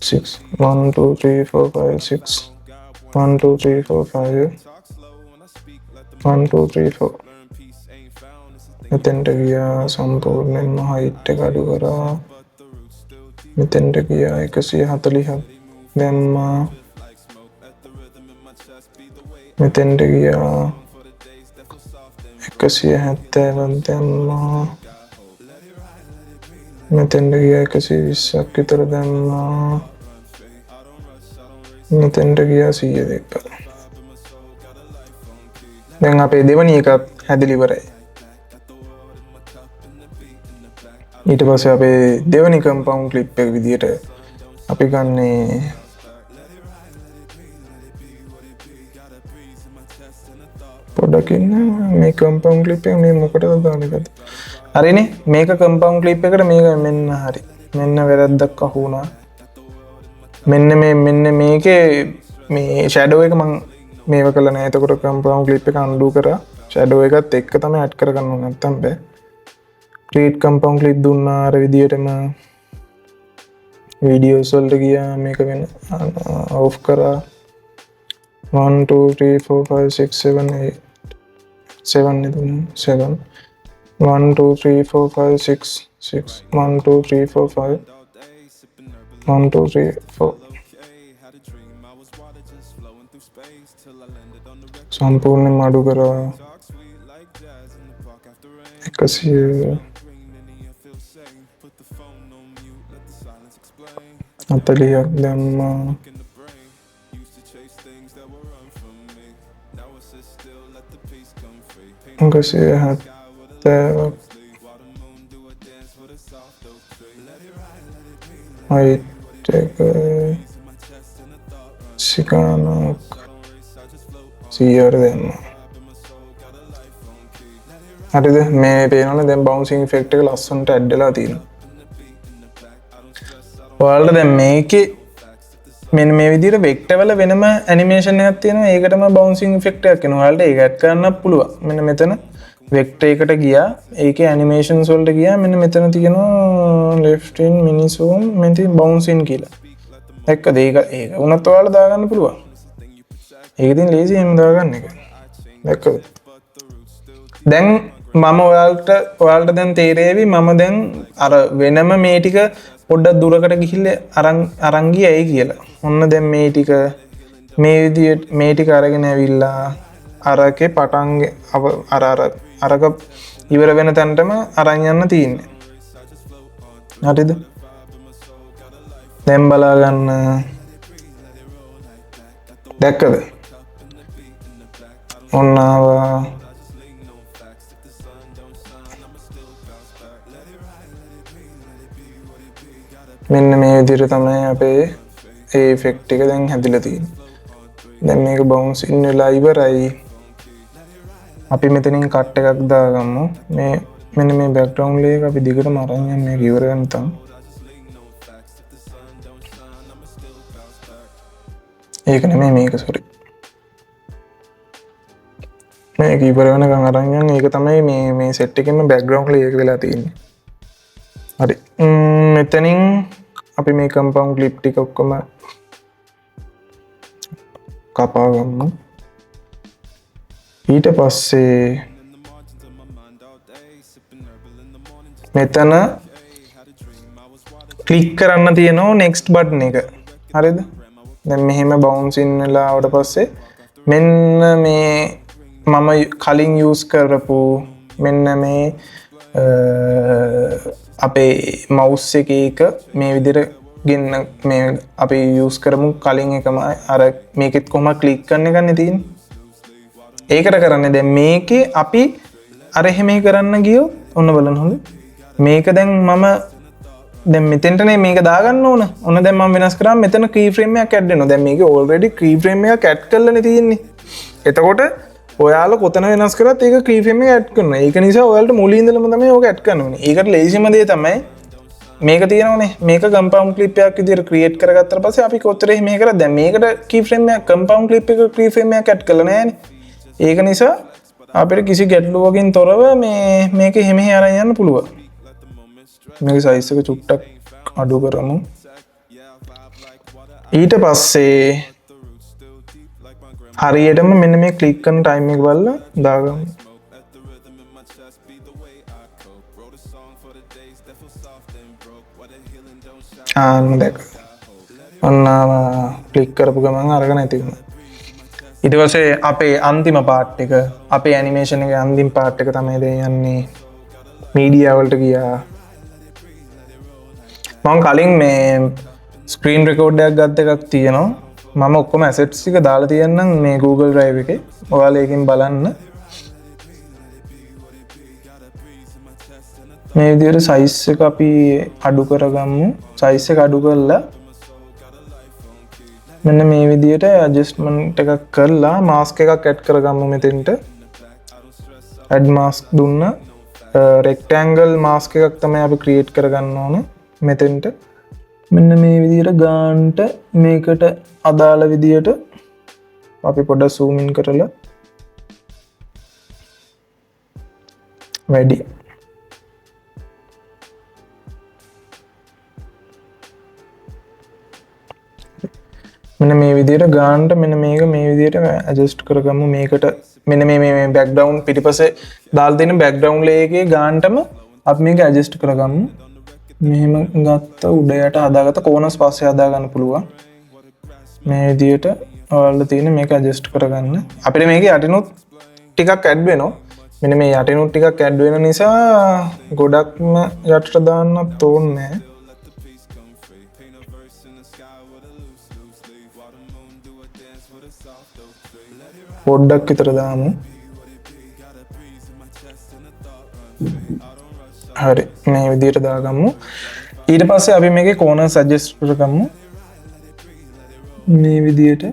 6 1 2 3 4 5 6 1 2 3 4 5 1 2 3 4 මෙතෙන්ට ගියා සම්පූර්ණයෙන්ම හයිට් එක අඩු කරා. මෙතෙන්ට ගියා 140ක් දැම්මා. මෙතෙන්ට ගියා 170ක් දැම්මා. මෙතෙන්ට ගියා 120ක් විතර දැම්මා. මෙතෙන්ට ගියා 100 දෙක. දැන් අපේ දෙවනි එකත් හැදිලි ඉවරයි. ඊට පස්සේ අපේ දෙවනි කම්පවුන්ඩ් ක්ලිප් එක විදියට අපි ගන්නේ පොඩ්ඩක් ඉන්න මේ කම්පවුන්ඩ් ක්ලිප් එක මේ මොකටද දාන්නේ? හරිනේ මේක කම්පවුන්ඩ් ක්ලිප් එකට මේක මෙන්න හරි. මෙන්න වැරද්දක් අහු වුණා. මෙන්න මේකේ මේ ෂැඩෝ එක මම මේව කළා නෑ. එතකොට කම්පවුන්ඩ් ක්ලිප් එක අන්ඩු කරා. ෂැඩෝ එකත් එක්ක තමයි ඇඩ් කරගන්න ඕන නැත්තම් බෑ. ක්‍රියේට් කම්පවුන්ඩ් ක්ලිප් දුන්නා අර විදියටම වීඩියෝස් වලට ගියා. මේක වෙන ඔෆ් කරා. 1 2 3 4 5 6 7 8 7 නේ 7 1 2 3 4 5 6 6 1 2 3 4 5 1 2 3 4 සම්පූර්ණයෙන්ම අඩු කරා 140ක් දැම්මා. 170ක් හයිට් එක සිකානක් 100ට දැම්මා. හරිද? මේ පේනවනේ දැන් බවුන්සිං ඉෆෙක්ට් එක ලස්සනට ඇඩ් වෙලා තියෙනවා. ඔයාලට දැන් මේකේ මෙන්න මේ විදිහට වෙක්ටර් වල වෙනම ඇනිමේෂන් එකක් තියෙනවා. ඒකටම බවුන්සිං ඉෆෙක්ට් එකක් එනවා. ඔයාලට ඒක ඇඩ් කරන්නත් පුළුවන්. මෙන්න මෙතන වෙක්ටර් එකට ගියා. ඒකේ ඇනිමේෂන්ස් වලට ගියා. මෙන්න මෙතන තියෙනවා left in mini zoom මෙතන බවුන්සින් කියලා. දැක්කද? ඒක උනත් ඔයාලා දාගන්න පුළුවන්. ඒක ඉතින් ලේසි එහෙම දාගන්න එක. දැක්කද? දැන් මම ඔයාලට දැන් තේරෙවි මම දැන් අර වෙනම මේ ටික පොඩ්ඩක් දුරකට ගිහිල්ලා අරන් ගියයි කියලා. ඔන්න දැන් මේ ටික මේ විදියට මේ ටික අරගෙන ඇවිල්ලා අරකේ පටන් අරක ඉවර වෙන තැනටම අරන් යන්න තියෙන්නේ. හරිද? දැන් බලා ගන්න. දැක්කද? ඔන්න ආවා. මෙන්න මේ විදිහට තමයි අපේ ඒ ඉෆෙක්ට් එක දැන් හැදිලා තියෙන්නේ. දැන් මේක බවුන්ස් ඉන් වෙලා ඉවරයි. අපි මෙතනින් කට් එකක් දාගමු. මේ මෙන්න මේ බෑග්ග්‍රවුන්ඩ් ලේයර් එක අපි දිගටම අරන් යන්න මේක ඉවර වෙනතම්. ඒක නෙමෙයි මේක සෝරි. මේක ඉවර වෙනකන් අරන් යන්න. ඒක තමයි මේ සෙට් එකේම බෑග්ග්‍රවුන්ඩ් ලේයර් එක වෙලා තියෙන්නේ. හරි. මෙතනින් අපි මේ කම්පවුන්ඩ් ක්ලිප් ටික ඔක්කොම කපා ගමු. ඊට පස්සේ මෙතන ක්ලික් කරන්න තියෙනවා next button එක. හරිද? දැන් මෙහෙම බවුන්ස් ඉන් වෙලා ආවට පස්සේ මෙන්න මේ මම කලින් යූස් කරපු මෙන්න මේ අපේ මවුස් එකේ මේ විදිහට ගෙන්න මේ අපි යූස් කරමු කලින් එකම අර මේකෙත් කොහොම ක්ලික් කරන එකනේ තියෙන්නේ. ඒකට කරන්නේ දැන් මේකේ අපි අර එහෙම කරන්න ගියොත් ඔන්න බලන්න හොඳ. මේක දැන් මම දැන් මෙතෙන්ටනේ මේක දාගන්න ඕන. ඔන්න දැන් මම වෙනස් කරාම මෙතන key frame එකක් ඇඩ් වෙනවා. දැන් මේකේ already key frame එකක් ඇඩ් කරලානේ තියෙන්නේ. එතකොට ඔයාලා කොතන වෙනස් කරත් ඒක කීෆ්‍රේම් එක ඇඩ් කරනවා. ඒක නිසා ඔයාලට මුලින් ඉඳලම තමයි ඕක ඇඩ් කරන්න ඕනේ. ඒකට ලේසිම දේ තමයි මේක තියෙනවනේ. මේක කම්පවුන්ඩ් ක්ලිප් එකක් විදිහට ක්‍රියේට් කරගත්තට පස්සේ අපි කොච්චර එහෙම කරා දැන් මේකට කීෆ්‍රේම් එකක් කම්පවුන්ඩ් ක්ලිප් එක කීෆ්‍රේම් එකක් ඇඩ් කරලා නැහැනේ. ඒක නිසා අපිට කිසි ගැටලුවකින් තොරව මේක එහෙම අරන් යන්න පුළුවන්. මේක සයිස් එක චුට්ටක් අඩු කරමු. ඊට පස්සේ හරියටම මෙන්න මේ ක්ලික් කරන ටයිම් එක බලලා දාගමු. දැක ඔන්න ක්ලික් කරපු ගමන් අරගෙන නැති වුණා. ඊට පස්සේ අපේ අන්තිම පාර්ට් එක අපේ ඇනිමේෂන් එකේ අන්තිම පාර්ට් එක තමයි දැන් යන්නේ. මීඩියා වලට ගියා. මම කලින් මේ ස්ක්‍රීන් රෙකෝඩ් එකක් ගත්ත එකක් තියෙනවා. මම ඔක්කොම ඇසෙට්ස් ටික දාලා තියන්නම් මේ Google Drive එකේ. ඔයාලා ඒකෙන් බලන්න. මේ විදිහට සයිස් එක අපි අඩු කරගමු. සයිස් එක අඩු කරලා මෙන්න මේ විදිහට ඇඩ්ජස්ට්මන්ට් එකක් කරලා මාස්ක් එකක් ඇඩ් කරගමු මෙතෙන්ට. ඇඩ් මාස්ක් දුන්න රෙක්ටැන්ගල් මාස්ක් එකක් තමයි අපි ක්‍රියේට් කරගන්න ඕන මෙතෙන්ට. මෙන්න මේ විදිහට ගාන්ට මේකට අදාළ විදිහට අපි පොඩ්ඩක් zoom in කරලා වැඩි මෙන්න මේ විදිහට ගානට මෙන්න මේක මේ විදිහට ඇඩ්ජස්ට් කරගමු. මේකට මෙන්න මේ බෑග්ග්‍රවුන්ඩ් පිටිපස්සේ දාලා තියෙන බෑග්ග්‍රවුන්ඩ් ලේයර් එකේ ගානටම අපි මේක ඇඩ්ජස්ට් කරගමු. මෙහෙම ගත්ත උඩ යට හදාගත්ත කෝනස් පස්සේ හදා ගන්න පුළුවන්. මේ විදිහට ඔයාලා තියෙන මේක ඇඩ්ජස්ට් කරගන්න. අපිට මේකේ යටිනුත් ටිකක් ඇඩ් වෙනවා. මෙන්න මේ යටිනුත් ටිකක් ඇඩ් වෙන නිසා ගොඩක්ම යටට දාන්නත් ඕනේ නැහැ. පොඩ්ඩක් විතර දාමු. හරි මේ විදිහට දාගමු. ඊට පස්සේ අපි මේකේ කෝනර්ස් ඇඩ්ජස්ට් කරගමු. මේ විදිහට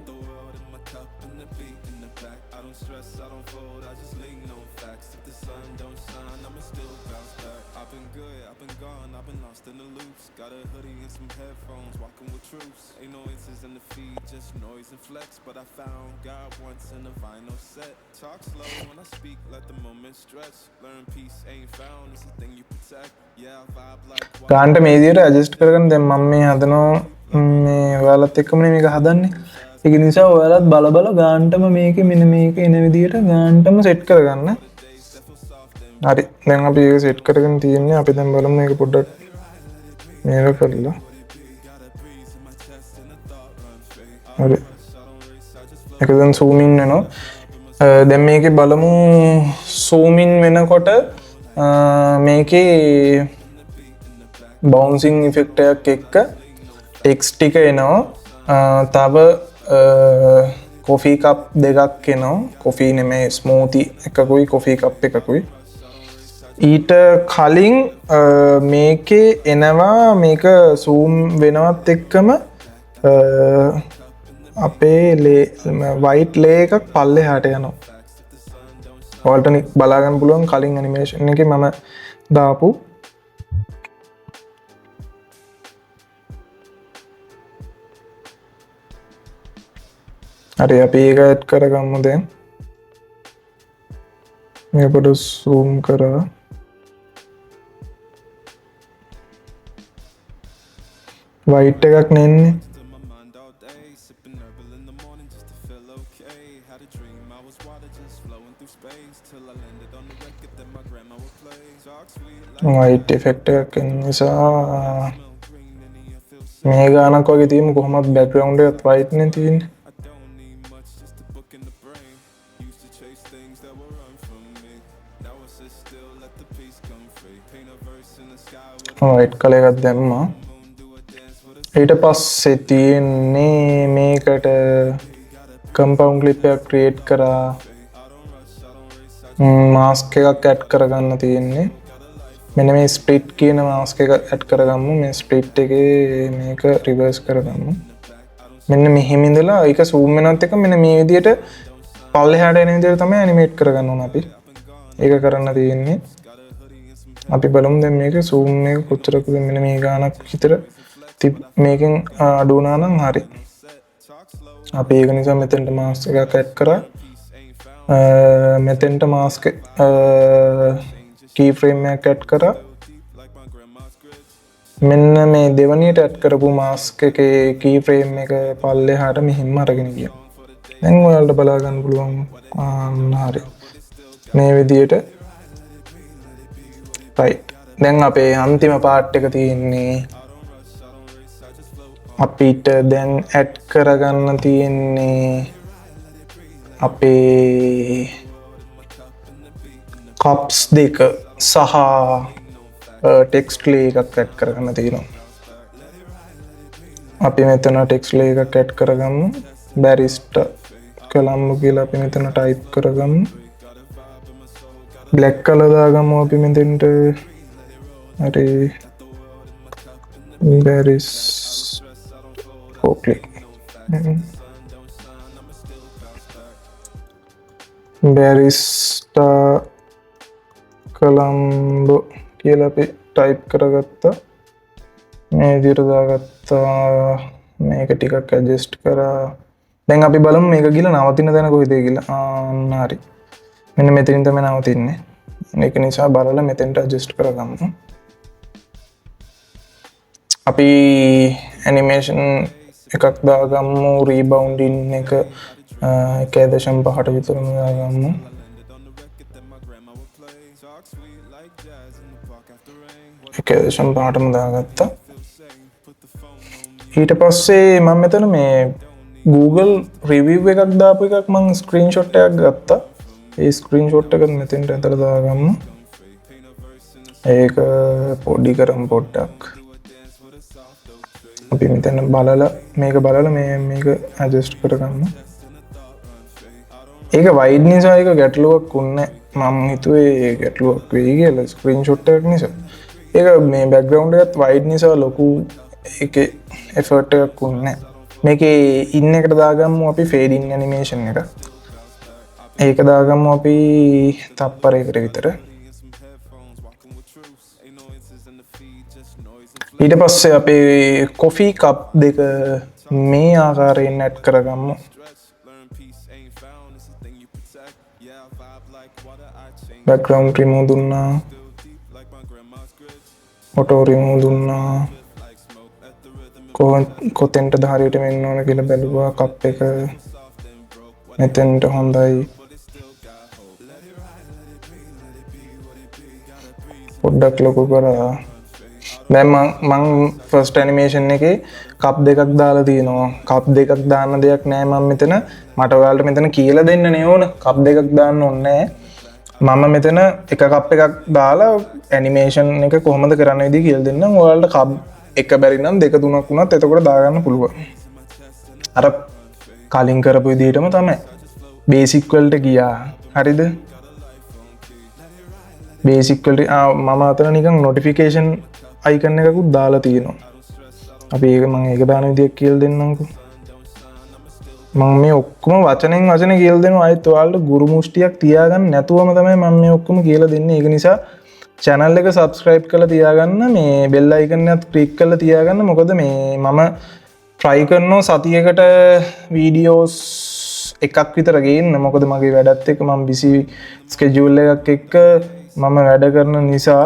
ගානට මේ විදිහට ඇඩ්ජස්ට් කරගන්න. දැන් මම මේ හදනවා මේ ඔයාලත් එක්කමනේ මේක හදන්නේ. ඒක නිසා ඔයාලත් බල ගානටම මේකේ මෙන්න මේක එන විදිහට ගානටම සෙට් කරගන්න. හරි දැන් අපි ඒක සෙට් කරගෙන තියෙන්නේ. අපි දැන් බලමු මේක පොඩ්ඩක් මේක කරලා. හරි ඒක දැන් zoom in වෙනවා. දැන් මේකේ බලමු zoom in වෙනකොට මේකේ බවුන්සිං ඉෆෙක්ට් එකක් එක්ක ටෙක්ස්ට් ටික එනවා. තව කොෆී කප් දෙකක් එනවා. කොෆී නෙමෙයි ස්මූති එකකුයි කොෆී කප් එකකුයි. ඊට කලින් මේකේ එනවා මේක zoom වෙනවත් එක්කම අපේ white layer එකක් පල්ලෙහාට යනවා. ඔයාලට බලා ගන්න පුළුවන් කලින් ඇනිමේෂන් එකේ මම දාපු හරි අපි ඒක ඇඩ් කරගමු. දැන් මේක පොඩ්ඩක් zoom කරා. white එකක් නෙන්නේ. white effect එකක් එන නිසා මේ ගානක් වගේ තියෙමු. කොහොමද background එකත් white නේ තියෙන්නේ. white color එකක් දැම්මා. ඊට පස්සේ තියෙන්නේ මේකට compound clip එකක් create කරා. mask එකක් add කරගන්න තියෙන්නේ. මෙන්න මේ split කියන mask එක add කරගමු. මේ split එකේ මේක reverse කරගමු. මෙන්න මෙහෙම ඉඳලා ඒක zoom වෙනවත් එක මෙන්න මේ විදිහට පල්ලෙහාට එන විදිහට තමයි ඇනිමේට් කරගන්න ඕන අපි. ඒක කරන්න තියෙන්නේ. අපි බලමු දැන් මේක zoom එක කොච්චරද මෙන්න මේ ගානක් විතර මේකෙන් අඩු වුණා නම් හරි. අපි ඒක නිසා මෙතෙන්ට මාස්ක් එකක් ඇඩ් කරා. මෙතෙන්ට මාස්ක් key frame එකක් ඇඩ් කරා. මෙන්න මේ දෙවනියට ඇඩ් කරපු මාස්ක් එකේ key frame එක පල්ලෙහාට මෙහිම අරගෙන ගියා. දැන් ඔයාලට බලා ගන්න පුළුවන්. හරි. මේ විදියට right. දැන් අපේ අන්තිම පාර්ට් එක තියෙන්නේ අපිට දැන් ඇඩ් කරගන්න තියෙන්නේ අපේ කප්ස් දෙක සහ ටෙක්ස්ට් ලේ එකක් ඇඩ් කරගන්න තියෙනවා. අපි මෙතන ටෙක්ස්ට් ලේ එකක් ඇඩ් කරගමු. බැරිස්ටා කොලම්බෝ කියලා අපි මෙතන ටයිප් කරගමු. බ්ලැක් කලර් දාගමු අපි මෙතෙන්ට. හරි. බැරිස් click. බැරිස්ටා කොලම්බෝ කියලා අපි ටයිප් කරගත්තා. මේ විදිහට දාගත්තා. මේක ටිකක් ඇඩ්ජස්ට් කරා. දැන් අපි බලමු මේක ගිහලා නවතින තැන කොහෙද කියලා. හරි. මෙන්න මෙතනින් තමයි නවතින්නේ. ඒක නිසා බලලා මෙතෙන්ට ඇඩ්ජස්ට් කරගමු. අපි ඇනිමේෂන් එකක් දාගමු. රීබවුන්ඩින් එක 1.5 විතරම දාගමු. එකදශම් පාටම දාගත්තා. ඊට පස්සේ මම මෙතන මේ Google රිවිව් එකක් දාපු එකක් මම ස්ක්‍රීන්ෂොට් එකක් ගත්තා. ඒ ස්ක්‍රීන්ෂොට් එක මෙතෙන්ට ඇතුළට දාගමු. ඒක පොඩි කරමු පොඩ්ඩක්. අපි මෙතන බලලා මේක බලලා මේක ඇඩ්ජස්ට් කරගමු. ඒක වයිඩ් නිසා ඒක ගැටලුවක් උන්නේ. මම හිතුවේ ගැටලුවක් වෙයි කියලා ස්ක්‍රීන්ෂොට් එකක් නිසා. ඒක මේ බෑග්ග්‍රවුන්ඩ් එකත් වයිඩ් නිසා ලොකු ඒකේ එෆර්ට් එකක් උන්නේ. මේකේ ඉන් එකට දාගමු අපි ෆේඩ් ඉන් ඇනිමේෂන් එක. ඒක දාගමු අපි තප්පරයකට විතර. ඊට පස්සේ අපේ කොෆී කප් දෙක මේ ආකාරයෙන් ඇඩ් කරගමු. බෑග්ග්‍රවුන්ඩ් රිමූව් දුන්නා. ඔටෝ රිමූව් දුන්නා. කොතෙන්ටද හරියට වෙන්න ඕන කියලා බැලුවා. කප් එක මෙතෙන්ට හොඳයි. පොඩ්ඩක් ලොකු කරා. දැන් මං ෆස්ට් ඇනිමේෂන් එකේ කප් දෙකක් දාලා තියෙනවා. කප් දෙකක් දාන්න දෙයක් නෑ මම මෙතන. මට ඔයාලට මෙතන කියලා දෙන්න නේ ඕන. කප් දෙකක් දාන්න ඕනේ නෑ. මම මෙතන එක කප් එකක් දාලා ඇනිමේෂන් එක කොහොමද කරන්න විදිහ කියලා දෙන්නම්. ඔයාලට කප් එක බැරි නම් දෙක තුනක් වුණත් එතකොට දාගන්න පුළුවන්. අර කලින් කරපු විදිහටම තමයි. බේසික් වලට ගියා. හරිද? බේසික් වලට මම අතන නිකන් නොටිෆිකේෂන් අයිකන් එකකුත් දාලා තියෙනවා. අපි ඒක මම ඒක දාන විදියක් කියලා දෙන්නම්කෝ. මම මේ ඔක්කොම වචනෙන් වචන කියලා දෙනවා. ආයෙත් ඔයාලට ගුරු මුෂ්ටියක් තියාගන්න නැතුවම තමයි මම මේ ඔක්කොම කියලා දෙන්නේ. ඒක නිසා channel එක subscribe කරලා තියාගන්න. මේ bell icon එකත් click කරලා තියාගන්න. මොකද මේ මම try කරනවා සතියකට videos එකක් විතර ගේන්න. මොකද මගේ වැඩත් එක්ක මම busy schedule එකක් එක්ක මම වැඩ කරන නිසා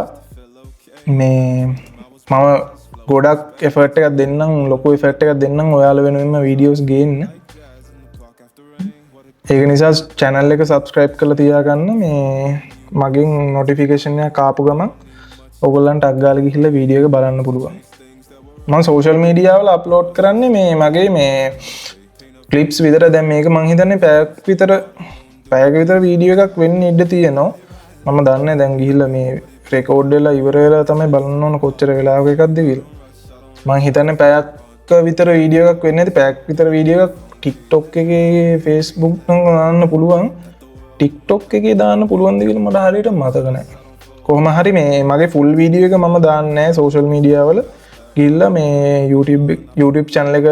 මේ මම ගොඩක් effort එකක් දෙන්නම්. ලොකු effort එකක් දෙන්නම් ඔයාලා වෙනුවෙන්ම videos ගේන්න. ඒක නිසා channel එක subscribe කරලා තියාගන්න. මේ මගෙන් notification එකක් ආපු ගමන් ඔයගොල්ලන්ට ටග් ගාලා ගිහිල්ලා වීඩියෝ එක බලන්න පුළුවන්. මම social media වල upload කරන්නේ මේ මගේ මේ clips විතර. දැන් මේක මං හිතන්නේ පැයක් විතර වීඩියෝ එකක් වෙන්න ඉඩ තියෙනවා. මම දන්නේ දැන් ගිහිල්ලා මේ රෙකෝඩ් වෙලා ඉවර වෙලා තමයි බලන්න ඕන කොච්චර වෙලාවක එකක්ද කියලා. මං හිතන්නේ පැයක් විතර වීඩියෝ එකක් වෙන්නේ නැති. පැයක් විතර වීඩියෝ එකක් TikTok එකේ Facebook නම් දාන්න පුළුවන්. TikTok එකේ දාන්න පුළුවන්ද කියලා මට හරියට මතක නැහැ. කොහොම හරි මේ මගේ full වීඩියෝ එක මම දාන්නේ නැහැ social media වල. ගිහිල්ලා මේ YouTube channel එක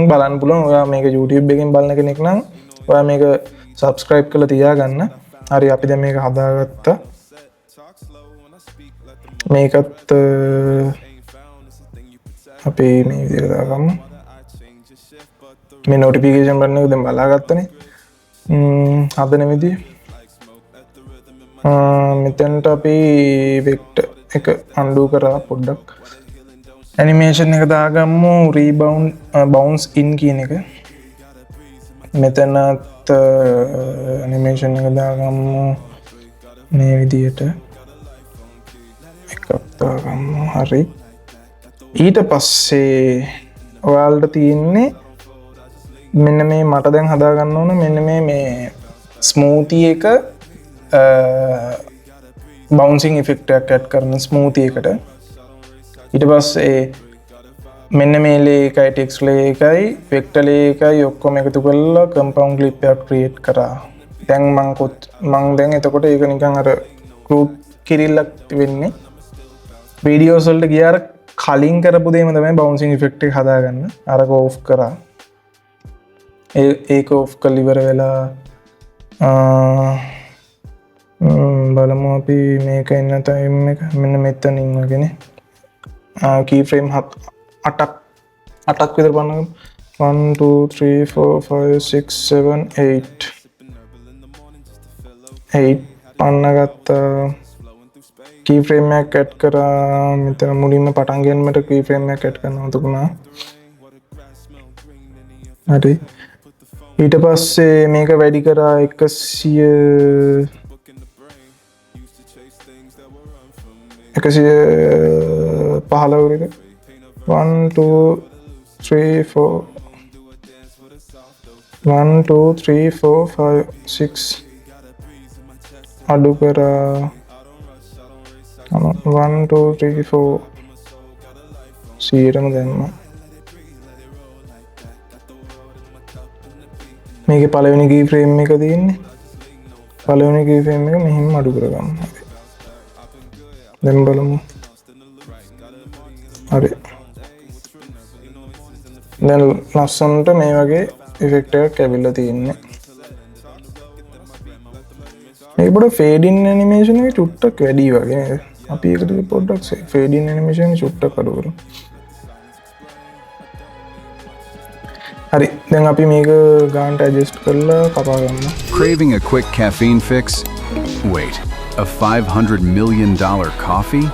බලන්න පුළුවන්. ඔයා මේක YouTube එකෙන් බලන කෙනෙක් නම් ඔයා මේක subscribe කරලා තියාගන්න. හරි අපි දැන් මේක හදාගත්තා. මේකත් අපි මේ විදිහට දාගමු. මේ notification button එක දැන් බලාගත්තනේ. හදන විදිහ. මෙතනට අපි vector එක undo කරා පොඩ්ඩක්. animation එක දාගමු rebound bounce in කියන එක. මෙතනත් animation එක දාගමු මේ විදිහට. එකක් දාගමු. හරි. ඊට පස්සේ ඔයාලට තියෙන්නේ මෙන්න මේ මට දැන් හදා ගන්න ඕන මෙන්න මේ ස්මූති එක බවුන්සිං ඉෆෙක්ට් එකක් ඇඩ් කරන ස්මූති එකට. ඊට පස්සේ මෙන්න මේ ලේ එකයි ටෙක්ස්ට් ලේ එකයි වෙක්ටර් ලේ එකයි ඔක්කොම එකතු කරලා කම්පවුන්ඩ් ක්ලිප් එකක් ක්‍රියේට් කරා. දැන් මං දැන් එතකොට ඒක නිකන් අර ගෲප් කිරිල්ලක් වෙන්නේ. වීඩියෝස් වලට ගියාර කලින් කරපු දේම තමයි බවුන්සිං ඉෆෙක්ට් එක හදාගන්න. අරක ඕෆ් කරා. ඒක ඕෆ් කරලා ඉවර වෙලා බලමු අපි මේක ඉන්න ටයිම් එක මෙන්න මෙතනින් වගේනේ. key frame 8ක් විතර බලන්න. 1 2 3 4 5 6 7 8 පන්න ගත්තා. key frame එකක් ඇඩ් කරා. මෙතන මුලින්ම පටන් ගන්නකොට key frame එකක් ඇඩ් කරනවා තුනා. හරි. ඊට පස්සේ මේක වැඩි කරා 115 විතර. 1 2 3 4 1 2 3 4 5 6 අඩු කරා 1 2 3 4 සියයටම දැම්මා. මේකේ පළවෙනි key frame එක තියෙන්නේ. පළවෙනි key frame එක මෙහෙම අඩු කරගන්න. දැන් බලමු. හරි. දැන් ලස්සනට මේ වගේ ඉෆෙක්ට් එකක් ඇවිල්ලා තියෙන්නේ. මේක පොඩ fade in animation එක චුට්ටක් වැඩි වගේ නේද? අපි ඒකට පොඩ්ඩක් fade in animation එක චුට්ටක් අඩු කරමු. හරි. දැන් අපි මේක ගානට adjust කරලා කපා ගන්න. Craving a quick caffeine fix? Wait, a $500 million coffee?